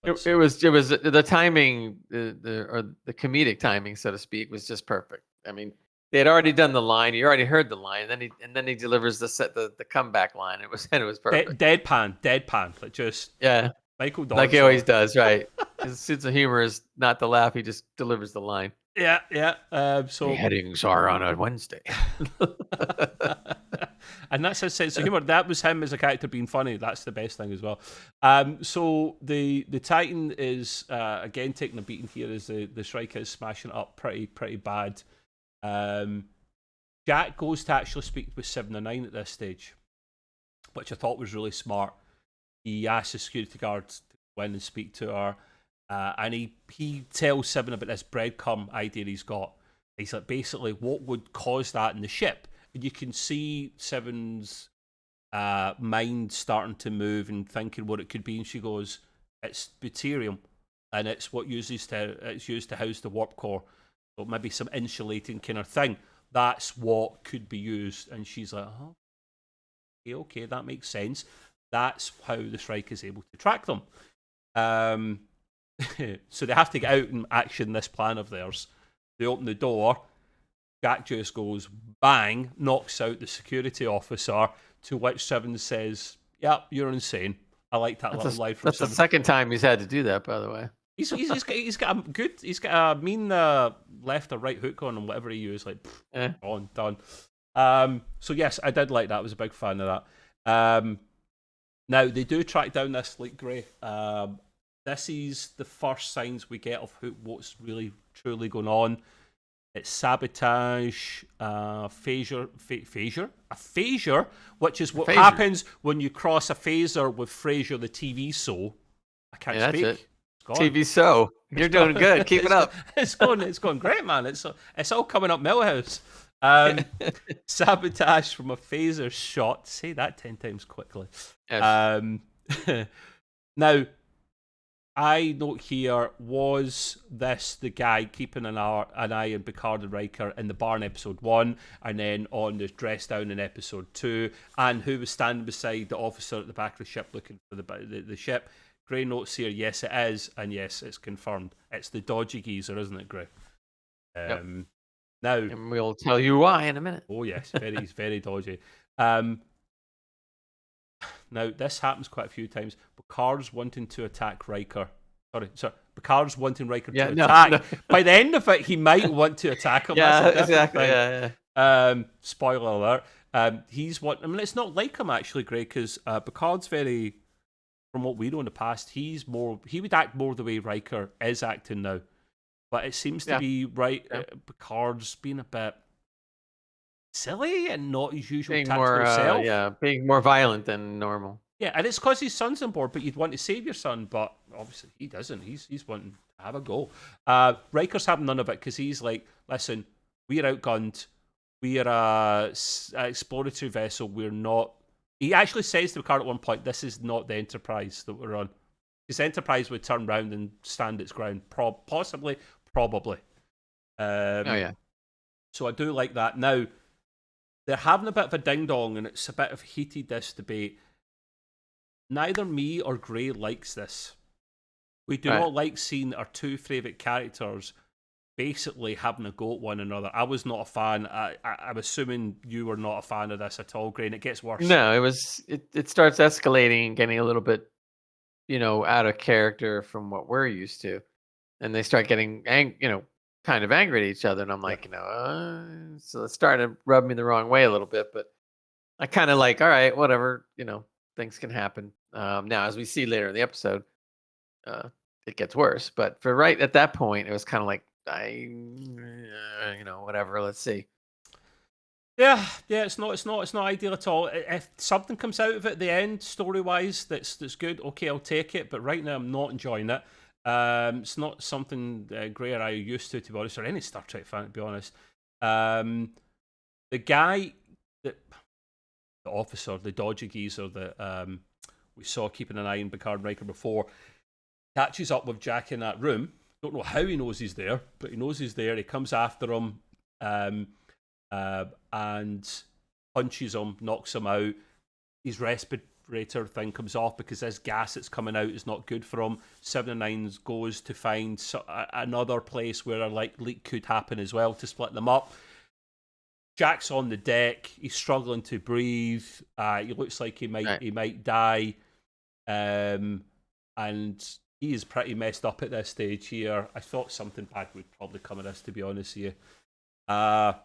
It was the timing, the comedic timing, so to speak, was just perfect. I mean, they had already done the line. You already heard the line, and then he delivers the comeback line. It was perfect. Deadpan, like just Michael Dawson, like he always does, right? His sense of humor is not to laugh. He just delivers the line. Yeah. So headings are on a Wednesday, and that's his sense of humor. That was him as a character being funny. That's the best thing as well. So the Titan is again taking a beating here, as the Shrike is smashing it up pretty bad. Jack goes to actually speak with 709 at this stage, which I thought was really smart. He asks the security guards to go in and speak to her, and he tells Seven about this breadcrumb idea he's got. He's like, basically, what would cause that in the ship? And you can see Seven's mind starting to move and thinking what it could be, and she goes, it's deuterium, and it's it's used to house the warp core, so maybe some insulating kind of thing. That's what could be used. And she's like, oh, okay, that makes sense. That's how the Shrike is able to track them. So they have to get out and action this plan of theirs. They open the door. Jack just goes bang, knocks out the security officer, to which Seven says, yep, you're insane. I like that little line from That's Seven. the second time he's had to do that, by the way. He's got a mean left or right hook on him, whatever he used. Like, on, done. So yes, I did like that. I was a big fan of that. Now they do track down this Sleek Grey. This is the first signs we get of what's really truly going on. It's sabotage, phaser, which is what Phaser. happens when you cross a phaser with Frasier, the TV show. I can't Yeah, speak. that's it. It's gone. TV show. You're doing good. Keep it up. It's going great, man. It's all coming up Millhouse. Sabotage from a phaser shot. Say that 10 times quickly. Yes. Now, I note here, was this the guy keeping an eye on Picard and Riker in the bar in episode 1, and then on the dress down in episode 2, and who was standing beside the officer at the back of the ship looking for the ship? Gray notes here, yes it is, and yes, it's confirmed. It's the dodgy geezer, isn't it, Gray? Yep. Now, and we'll tell you why in a minute. Oh yes, he's very dodgy. Now, this happens quite a few times. Picard's wanting to attack Riker. Sorry. Picard's wanting Riker to attack. No. By the end of it, he might want to attack him. Yeah, exactly. Yeah. Spoiler alert. He's what? I mean, it's not like him actually, Greg, because Picard's very, from what we know in the past, he would act more the way Riker is acting now. But it seems to be Picard's being a bit silly and not his usual tactical self. Yeah, being more violent than normal. Yeah, and it's because his son's on board, but you'd want to save your son, but obviously he doesn't. He's wanting to have a go. Riker's having none of it because he's like, listen, we're outgunned. We're a exploratory vessel. We're not... He actually says to Picard at one point, this is not the Enterprise that we're on. Because Enterprise would turn around and stand its ground. Probably. So I do like that. Now, they're having a bit of a ding-dong, and it's a bit of heated, this debate. Neither me or Gray likes this. We do not like seeing our two favourite characters basically having a go at one another. I was not a fan. I'm assuming you were not a fan of this at all, Gray, and it gets worse. No, it starts escalating and getting a little bit, out of character from what we're used to. And they start getting, kind of angry at each other. And I'm like, so it started to rub me the wrong way a little bit. But I kind of like, all right, whatever, things can happen. Now, as we see later in the episode, it gets worse. But for right at that point, it was kind of like, whatever. Let's see. Yeah, it's not ideal at all. If something comes out of it at the end, story wise, that's good. Okay, I'll take it. But right now, I'm not enjoying it. It's not something Gray or I are used to be honest, or any Star Trek fan, to be honest. The guy the officer, the dodgy geezer that we saw keeping an eye on Picard and Riker before, catches up with Jack in that room. Don't know how he knows he's there, but he knows he's there. He comes after him and punches him, knocks him out. His respirator thing comes off because this gas that's coming out is not good for him. 7 and 9 goes to find another place where a leak could happen as well to split them up. Jack's on the deck. He's struggling to breathe. He looks like he might die, and he is pretty messed up at this stage here. I thought something bad would probably come of this, to be honest with you. Now,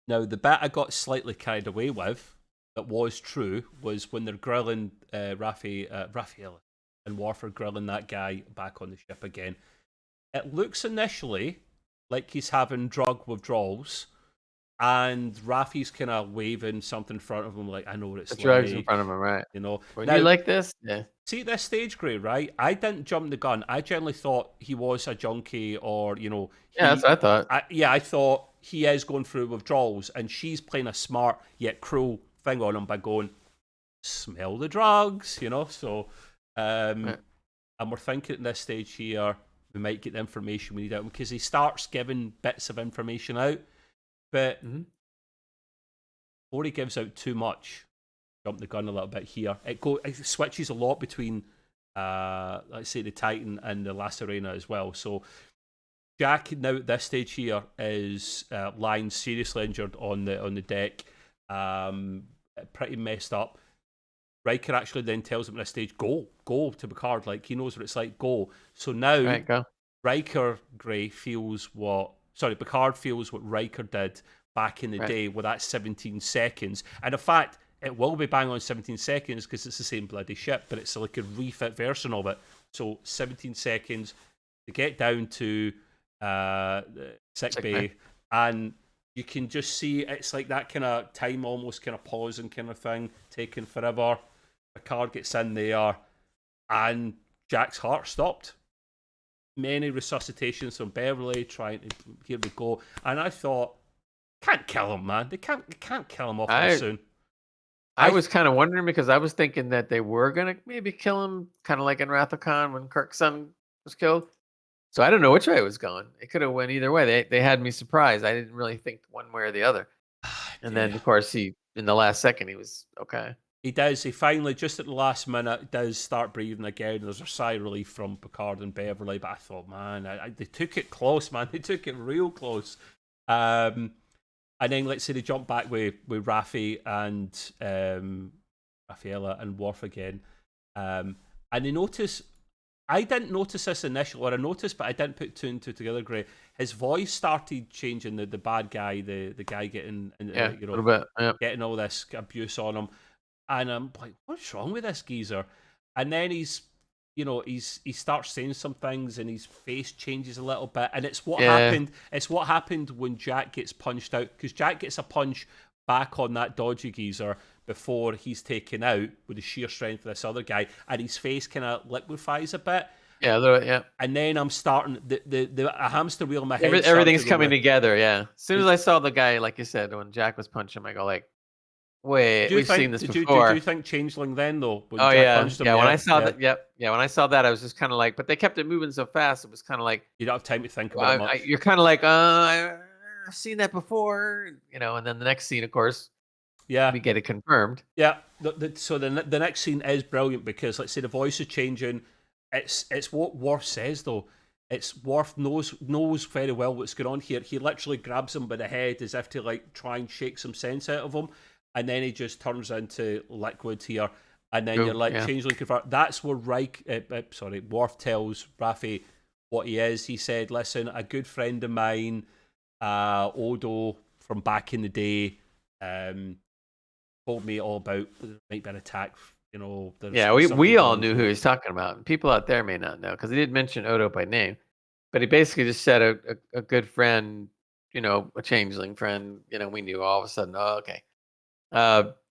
the bit I got slightly carried away with that was true was when they're grilling Raphael and Worf are grilling that guy back on the ship again. It looks initially like he's having drug withdrawals, and Rafi's kind of waving something in front of him, like, I know what it's like. The drugs in front of him, right? Now, you like this? Yeah. See, at this stage, Gray, right? I didn't jump the gun. I generally thought he was a junkie, or yeah, that's what I thought. I thought he is going through withdrawals, and she's playing a smart yet cruel thing on him by going, smell the drugs, So, and we're thinking at this stage here, we might get the information we need out, because he starts giving bits of information out, but before he gives out too much, jump the gun a little bit here. It switches a lot between, let's say, the Titan and the La Sirena as well. So Jack now at this stage here is lying seriously injured on the deck, pretty messed up. Riker actually then tells him at this stage, go to Picard, like he knows what it's like, go. So now go. Picard feels what Riker did back in the Right. day with that 17 seconds. And in fact, it will be bang on 17 seconds because it's the same bloody ship, but it's like a refit version of it. So 17 seconds to get down to sick bay, and you can just see it's like that kind of time almost kind of pausing kind of thing, taking forever. Picard gets in there, and Jack's heart stopped. Many resuscitations from Beverly trying to, here we go. And I thought, can't kill him, man. They can't kill him off that soon. I was kind of wondering because I was thinking that they were gonna maybe kill him, kind of like in Wrath of Khan when Kirk's son was killed. So I don't know which way it was going. It could have went either way. They had me surprised. I didn't really think one way or the other. And then of course in the last second he was okay. He does. He finally, just at the last minute, does start breathing again. There's a sigh of relief from Picard and Beverly, but I thought, man, they took it close, man. They took it real close. And then let's say they jump back with Raffi and Raffaella and Worf again. And they notice, I didn't notice this initially, or I noticed, but I didn't put two and two together, Gray. His voice started changing, the bad guy, the guy getting, A little bit, getting all this abuse on him. And I'm like, what's wrong with this geezer? And then he starts saying some things, and his face changes a little bit. And it's what happened. It's what happened when Jack gets punched out, because Jack gets a punch back on that dodgy geezer before he's taken out with the sheer strength of this other guy, and his face kind of liquefies a bit. Yeah. And then I'm starting a hamster wheel in my head. Everything's coming together. Yeah. As soon as I saw the guy, like you said, when Jack was punching him, I go like, wait, we've seen this before. Did you think Changeling then, though? When Jack punched him? When I saw that, when I saw that, I was just kind of like, but they kept it moving so fast, it was kind of like you don't have time to think about it much. You're kind of like, I've seen that before, and then the next scene, of course, we get it confirmed. Yeah. So the next scene is brilliant because, let's say, the voice is changing. It's what Worf says though. It's Worf knows very well what's going on here. He literally grabs him by the head as if to like try and shake some sense out of him. And then he just turns into liquid here, and then you're like, Changeling confirmed. That's where Worf tells Raffi what he is. He said, "Listen, a good friend of mine, Odo from back in the day, told me all about there might be an attack. We all knew who he's talking about. People out there may not know because he did mention Odo by name, but he basically just said a good friend, a Changeling friend. We knew all of a sudden. Oh, okay."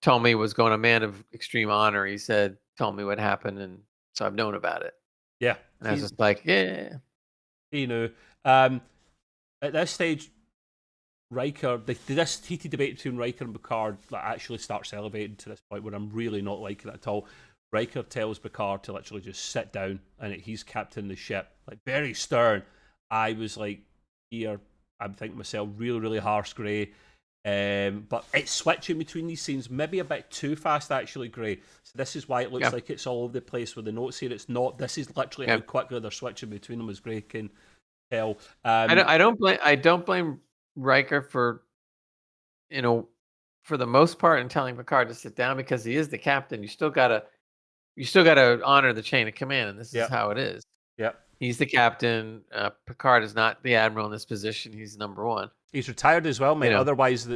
Told me was going a man of extreme honor. He said, told me what happened, and so I've known about it. Yeah. And I was just like, yeah. He knew. At this stage, Riker, this heated debate between Riker and Picard actually starts elevating to this point where I'm really not liking it at all. Riker tells Picard to literally just sit down, and he's captain the ship, like very stern. I was like, here, I'm thinking to myself, really, really harsh, Gray. But it's switching between these scenes maybe a bit too fast, actually, Gray. So this is why it looks like it's all over the place with the notes here. It's not. This is literally how quickly they're switching between them, as Gray can tell. I don't blame Riker for the most part in telling Picard to sit down because he is the captain. You still gotta honor the chain of command, and this is how it is. Yeah. He's the captain. Picard is not the admiral in this position. He's number one. He's retired as well, mate. Otherwise,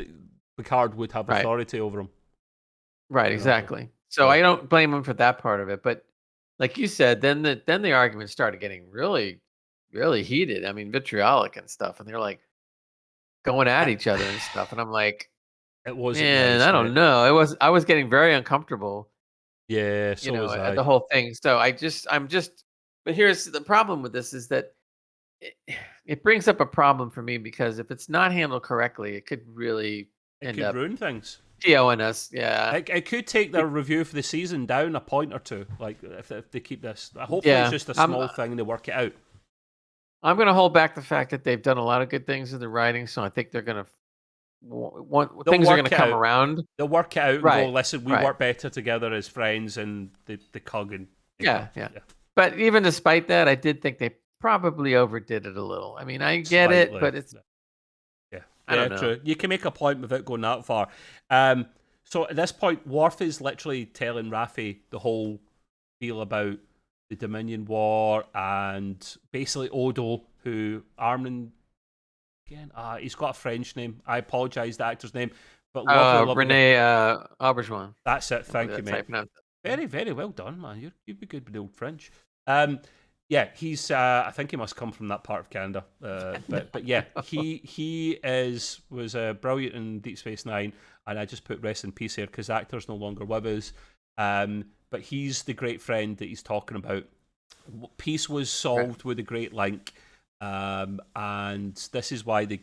Picard would have authority over him. Right, exactly. So I don't blame him for that part of it. But like you said, then the argument started getting really, really heated. I mean, vitriolic and stuff. And they're like going at each other and stuff. And I'm like, it wasn't. Man, I don't know. I was getting very uncomfortable. Yeah, so was I. At the whole thing. So but here's the problem with this is that it brings up a problem for me because if it's not handled correctly, it could really ruin things. TOing us, yeah. It could take their review for the season down a point or two. Like if they keep this, hopefully it's just a small thing and they work it out. I'm going to hold back the fact that they've done a lot of good things in the writing, so I think they're going to things are going to come around. They'll work it out and go, listen, we work better together as friends, and the cog and yeah. But even despite that, I did think they probably overdid it a little. I mean, I get it, but it's I don't know. True. You can make a point without going that far. So at this point, Worf is literally telling Raffi the whole deal about the Dominion War and basically Odo, who Armin again? He's got a French name. I apologise, the actor's name. But lovely. Renee Auberjonois. That's it. Thank you, mate. Very, very well done, man. You'd be good with the old French. Yeah, he's. I think he must come from that part of Canada. But yeah, he was brilliant in Deep Space Nine, and I just put rest in peace here because the actor's no longer with us. But he's the great friend that he's talking about. Peace was solved with a great link, and this is why the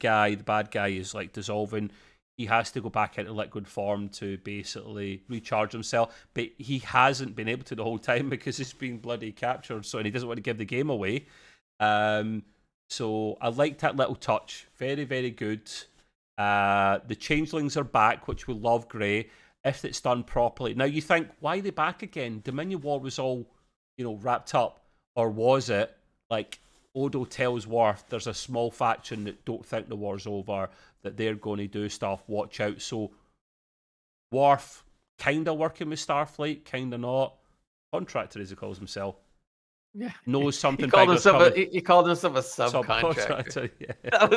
bad guy, is like dissolving. He has to go back into liquid form to basically recharge himself, but he hasn't been able to the whole time because he's been bloody captured. So, and he doesn't want to give the game away. So I liked that little touch. Very, very good. The changelings are back, which we love. Great if it's done properly. Now you think, why are they back again? Dominion War was all, wrapped up, or was it like Odo tells Worf there's a small faction that don't think the war's over, that they're going to do stuff, watch out. So Worf kind of working with Starfleet, kind of not. Contractor, as he calls himself. Yeah. Knows something he called bigger's himself coming. He called himself a subcontractor. Yeah. That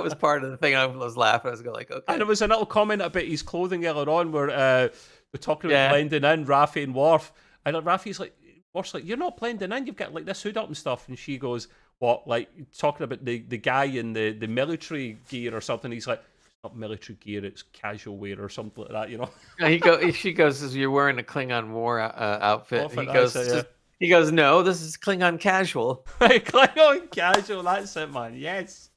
was part of the thing. I was laughing. I was going like, okay. And there was a little comment about his clothing earlier on where we're talking about blending in, Raffi and Worf. And Raffi's like, Worf's like, you're not blending in, you've got like this hood up and stuff. And she goes, what, like talking about the guy in the military gear or something. He's like, it's not military gear, it's casual wear or something like that, She goes, you're wearing a Klingon war outfit. He goes, no, this is Klingon casual. Klingon casual, that's it, man. Yes.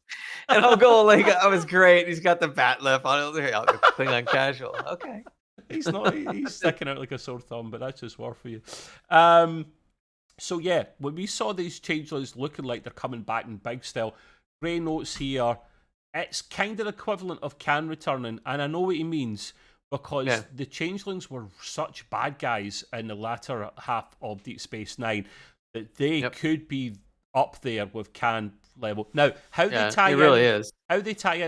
And I'll go like, that was great. He's got the bat lip on it. Klingon casual. Okay. He's sticking out like a sore thumb, but that's just Worf for you. So yeah, when we saw these changelings looking like they're coming back in big style, grey notes here, it's kind of equivalent of Khan returning, and I know what he means, because the changelings were such bad guys in the latter half of Deep Space Nine that they could be up there with Khan level. Now, how they tie in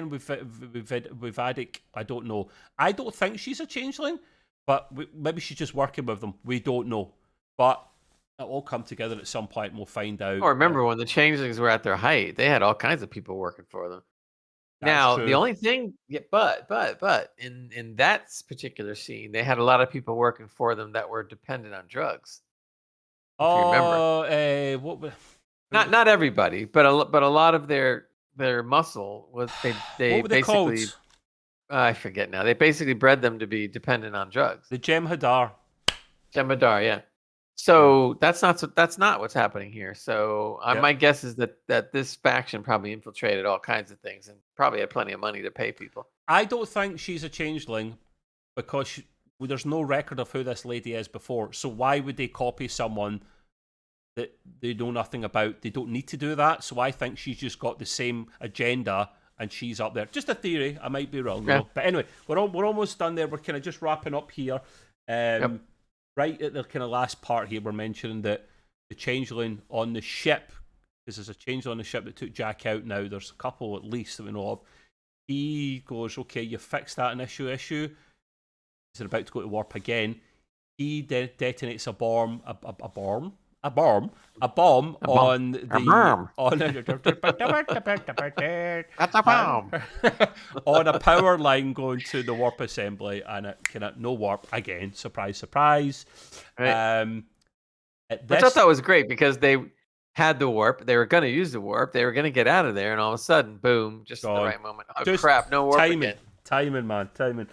with Vadic, I don't know. I don't think she's a changeling, but maybe she's just working with them. We don't know, but it'll all come together at some point and we'll find out. Oh, remember when the changelings were at their height, they had all kinds of people working for them. Now, the only thing, but in that particular scene, they had a lot of people working for them that were dependent on drugs. What? Not everybody, but a lot of their muscle was they what were they basically called? I forget now. They basically bred them to be dependent on drugs. The Jem'Hadar, yeah. So that's not what's happening here. So my guess is that this faction probably infiltrated all kinds of things and probably had plenty of money to pay people. I don't think she's a changeling because there's no record of who this lady is before. So why would they copy someone that they know nothing about? They don't need to do that. So I think she's just got the same agenda and she's up there. Just a theory. I might be wrong, though. But anyway, we're almost done there. We're kind of just wrapping up here. Right at the kind of last part here, we're mentioning that the changeling on the ship, because there's a changeling on the ship that took Jack out now. There's a couple at least that we know of. He goes, okay, you fixed that initial issue. They're about to go to warp again. He detonates a bomb on on a power line going to the warp assembly, and it no warp again. Surprise, surprise. Right. Which I thought was great because they had the warp. They were going to use the warp. They were going to get out of there, and all of a sudden, boom! Just at the right moment. Oh just crap! No warp again. Timing, man, timing.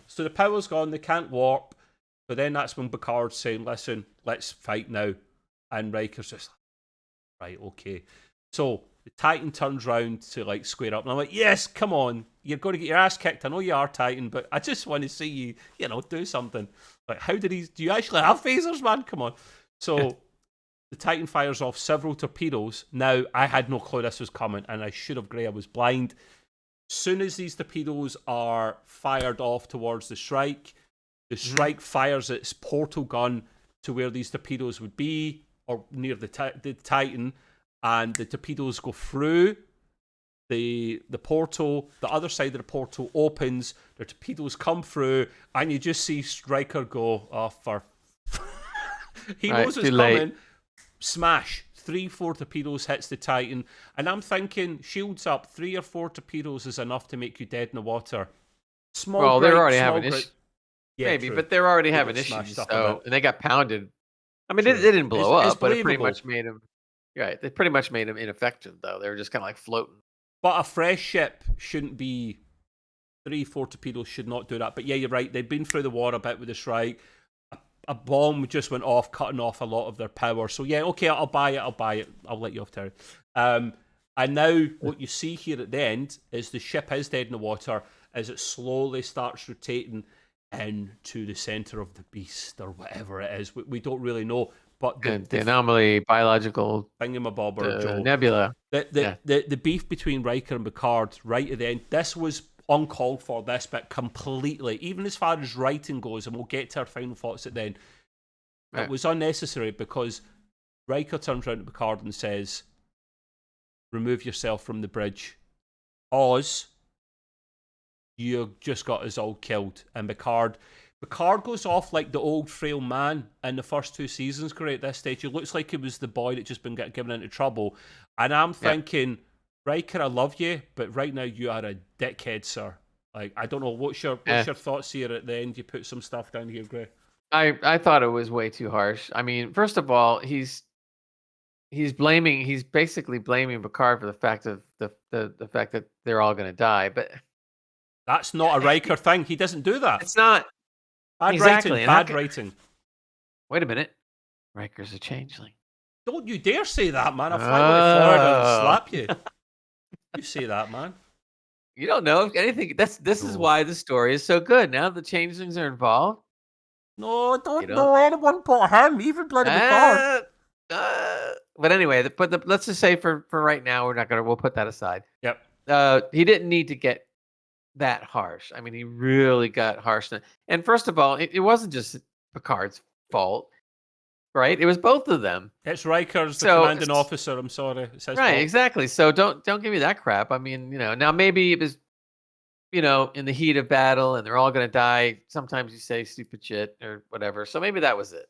So the power's gone. They can't warp. So then that's when Picard's saying, "Listen, let's fight now." And Riker's just right, okay. So the Titan turns round to like square up, and I'm like, yes, come on, you're going to get your ass kicked. I know you are Titan, but I just want to see you, do something. Like, do you actually have phasers, man? Come on. So the Titan fires off several torpedoes. Now, I had no clue this was coming, and I should have, Gray. I was blind. Soon as these torpedoes are fired off towards the Shrike, the Shrike fires its portal gun to where these torpedoes would be, or near the Titan, and the torpedoes go through the portal. The other side of the portal opens, the torpedoes come through, and you just see Stryker go, oh, for... he knows it's coming. Smash. 3-4 torpedoes hits the Titan, and I'm thinking shields up, 3 or 4 torpedoes is enough to make you dead in the water. Well, they're already small having gripe. issues. Yeah, Maybe, true. but they're already They having get issues. smashed up a So, bit. and they got pounded. I mean, they True. didn't blow It's up, but it pretty believable. much made them. Right, they pretty much made them ineffective, though. They were just kind of like floating. But a fresh ship shouldn't be 3-4 torpedoes should not do that. But yeah, you're right. They've been through the war a bit with the Shrike. A bomb just went off, cutting off a lot of their power. So yeah, okay, I'll buy it. I'll let you off, Terry. And now what you see here at the end is the ship is dead in the water as it slowly starts rotating into the center of the beast or whatever it is. We don't really know. But the anomaly, biological thingamabobber, Joe. nebula. The beef between Riker and Picard right at the end, this was uncalled for, this bit completely, even as far as writing goes, and we'll get to our final thoughts at the end. It was unnecessary because Riker turns around to Picard and says, remove yourself from the bridge. Oz, you just got us all killed. And Picard goes off like the old frail man in the first 2 seasons. Great at this stage. He looks like he was the boy that just been given into trouble. And I'm thinking, Riker, I love you, but right now you are a dickhead, sir. Like, I don't know, what's your thoughts here at the end? You put some stuff down here, Gray. I thought it was way too harsh. I mean, first of all, he's basically blaming Picard for the fact of the fact that they're all going to die. But that's not a Riker thing. He doesn't do that. It's not. Bad Exactly. writing. Bad writing. Wait a minute. Riker's a changeling. Don't you dare say that, man. I'll fly away forward and slap you. You say that, man. You don't know anything. This is why the story is so good. Now the changelings are involved. No, don't know anyone but him. Even bloody Picard. But anyway, let's just say for right now we'll put that aside. Yep. He didn't need to get that harsh. I mean, he really got harsh. And first of all, it wasn't just Picard's fault, right? It was both of them. It's Riker's the commanding officer. I'm sorry. It's his fault. Exactly. So don't give me that crap. I mean, now maybe it was, in the heat of battle and they're all going to die. Sometimes you say stupid shit or whatever. So maybe that was it.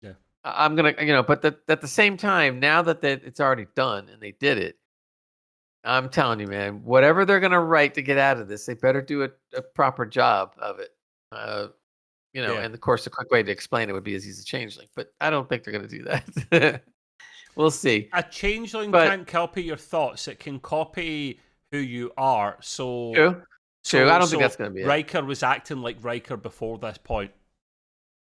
Yeah. I'm going to, but at the same time, now that it's already done and they did it, I'm telling you, man, whatever they're going to write to get out of this, they better do a proper job of it. And of course, the quick way to explain it would be as he's a changeling, but I don't think they're going to do that. We'll see. A changeling can't copy your thoughts. It can copy who you are. So True. I don't think that's going to be it. Riker was acting like Riker before this point.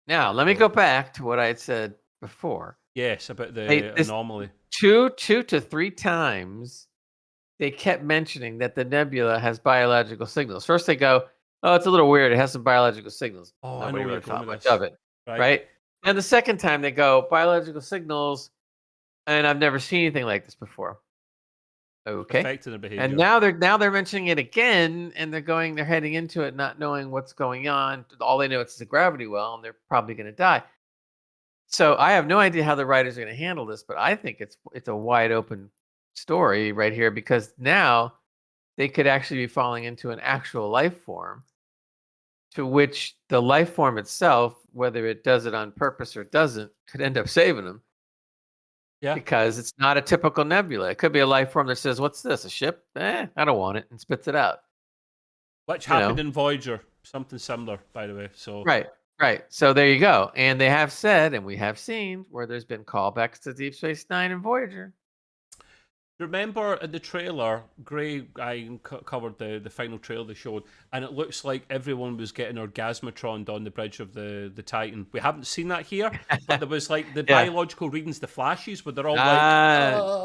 Now, let me go back to what I had said before. Yes, about the anomaly. 2 to 3 times, they kept mentioning that the nebula has biological signals. First they go, oh, it's a little weird. It has some biological signals. Oh, nobody I know really you're thought much of it. Right? And the second time they go, biological signals, and I've never seen anything like this before. Okay. Affecting their behavior. And now they're mentioning it again, and they're heading into it not knowing what's going on. All they know it's a gravity well, and they're probably going to die. So I have no idea how the writers are going to handle this, but I think it's a wide open story right here, because now they could actually be falling into an actual life form, to which the life form itself, whether it does it on purpose or doesn't, could end up saving them. Yeah. Because it's not a typical nebula. It could be a life form that says, what's this, a ship? I don't want it, and spits it out. Which happened in Voyager. Something similar, by the way. So Right. So there you go. And they have said, and we have seen, where there's been callbacks to Deep Space Nine and Voyager. Remember in the trailer, Gray, I covered the final trailer they showed, and it looks like everyone was getting orgasmatroned on the bridge of the Titan. We haven't seen that here, but there was like the biological readings, the flashes, where they're all like,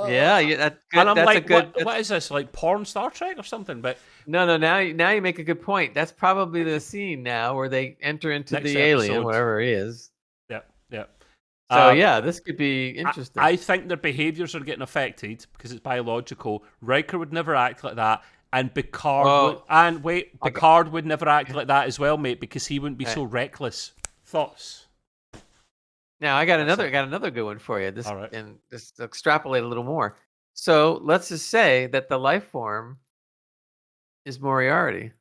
that's good. And I'm like, what is this, like porn Star Trek or something? But no. Now you make a good point. That's probably the scene now where they enter into the alien, whatever it is. Yeah. So this could be interesting. I think their behaviors are getting affected because it's biological. Riker would never act like that, and Picard Picard would never act like that as well, mate, because he wouldn't be so reckless. Thoughts? Now I got another good one for you. All right. And just extrapolate a little more. So let's just say that the life form is Moriarty.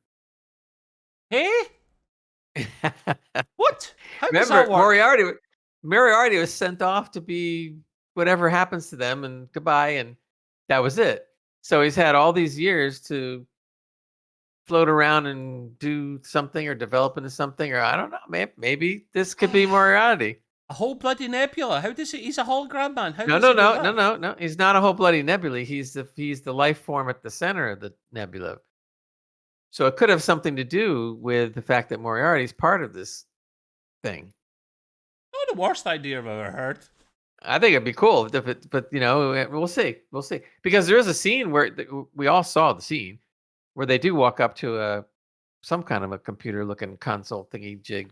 Hey? What? How Remember, does that work? Moriarty was sent off to be whatever happens to them, and goodbye, and that was it. So he's had all these years to float around and do something or develop into something, or I don't know. Maybe this could be Moriarty. A whole bloody nebula. How does he? He's a hologram man. How No, does he do that? no. He's not a whole bloody nebula. He's the life form at the center of the nebula. So it could have something to do with the fact that Moriarty is part of this thing. Not the worst idea I've ever heard. I think it'd be cool if it, but we'll see. We'll see, because there is a scene where we all saw the scene where they do walk up to some kind of a computer-looking console thingy jig,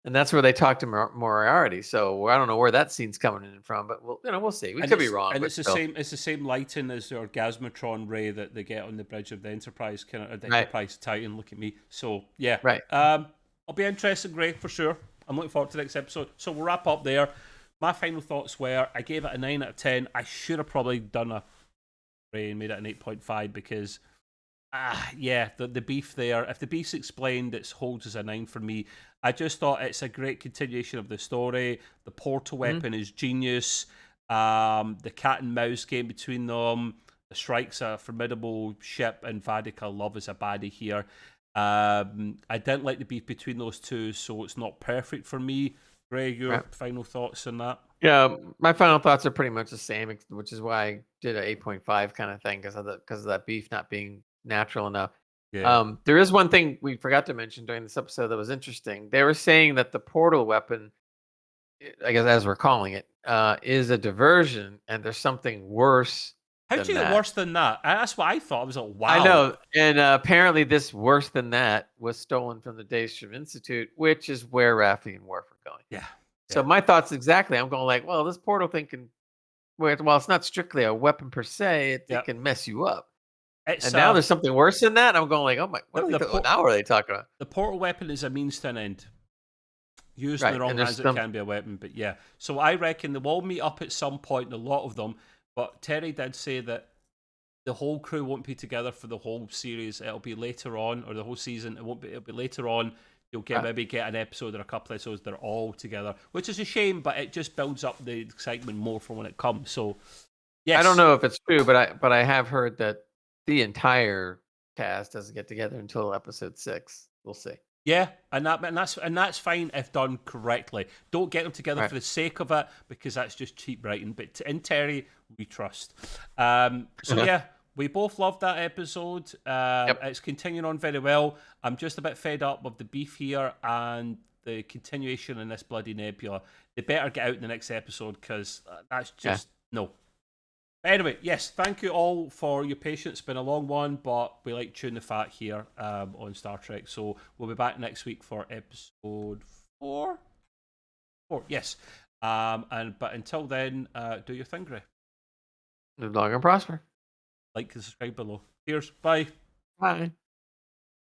and that's where they talk to Moriarty. So I don't know where that scene's coming in from, but we'll see. We could be wrong. And but it's the same. It's the same lighting as the Orgasmatron ray that they get on the bridge of the Enterprise, the Enterprise Titan. Look at me. So yeah, right. I'll be interested, Gray, for sure. I'm looking forward to the next episode. So we'll wrap up there. My final thoughts were: I gave it a 9 out of 10. I should have probably done a Ray and made it an 8.5 because. The beef there. If the beef's explained, it holds as a 9 for me. I just thought it's a great continuation of the story. The portal weapon is genius. The cat and mouse game between them. The Shrike's a formidable ship, and Vadica Love is a baddie here. I didn't like the beef between those two, so it's not perfect for me. Ray, your final thoughts on that? Yeah, my final thoughts are pretty much the same, which is why I did an 8.5 kind of thing, because of that beef not being natural enough. Yeah. There is one thing we forgot to mention during this episode that was interesting. They were saying that the portal weapon, I guess as we're calling it, is a diversion, and there's something worse. How'd you get worse than that? That's what I thought. I was like, wow. I know, and apparently this worse than that was stolen from the Daystrom Institute, which is where Raffi and Worf are going. Yeah. So my thoughts exactly. I'm going like, well, this portal thing can, well, it's not strictly a weapon per se. It can mess you up. And now there's something worse than that. I'm going like, oh my, what now are they talking about? The portal weapon is a means to an end. Used in the wrong hands, it can be a weapon. But yeah, so I reckon they will meet up at some point, a lot of them. But Terry did say that the whole crew won't be together for the whole series. It'll be later on, or the whole season. It'll be later on. You'll maybe get an episode or a couple of episodes. They're all together, which is a shame, but it just builds up the excitement more for when it comes. So, yes. I don't know if it's true, but I have heard that the entire cast doesn't get together until episode 6. We'll see. Yeah, and that's fine if done correctly. Don't get them together for the sake of it, because that's just cheap writing. But in Terry, we trust. So yeah, we both loved that episode. It's continuing on very well. I'm just a bit fed up with the beef here and the continuation in this bloody nebula. They better get out in the next episode, because that's just no. Anyway, yes, thank you all for your patience. It's been a long one, but we like chewing the fat here on Star Trek. So we'll be back next week for episode 4. Yes. But until then, do your thing, Gray. Live long and prosper. Like and subscribe below. Cheers. Bye. Bye.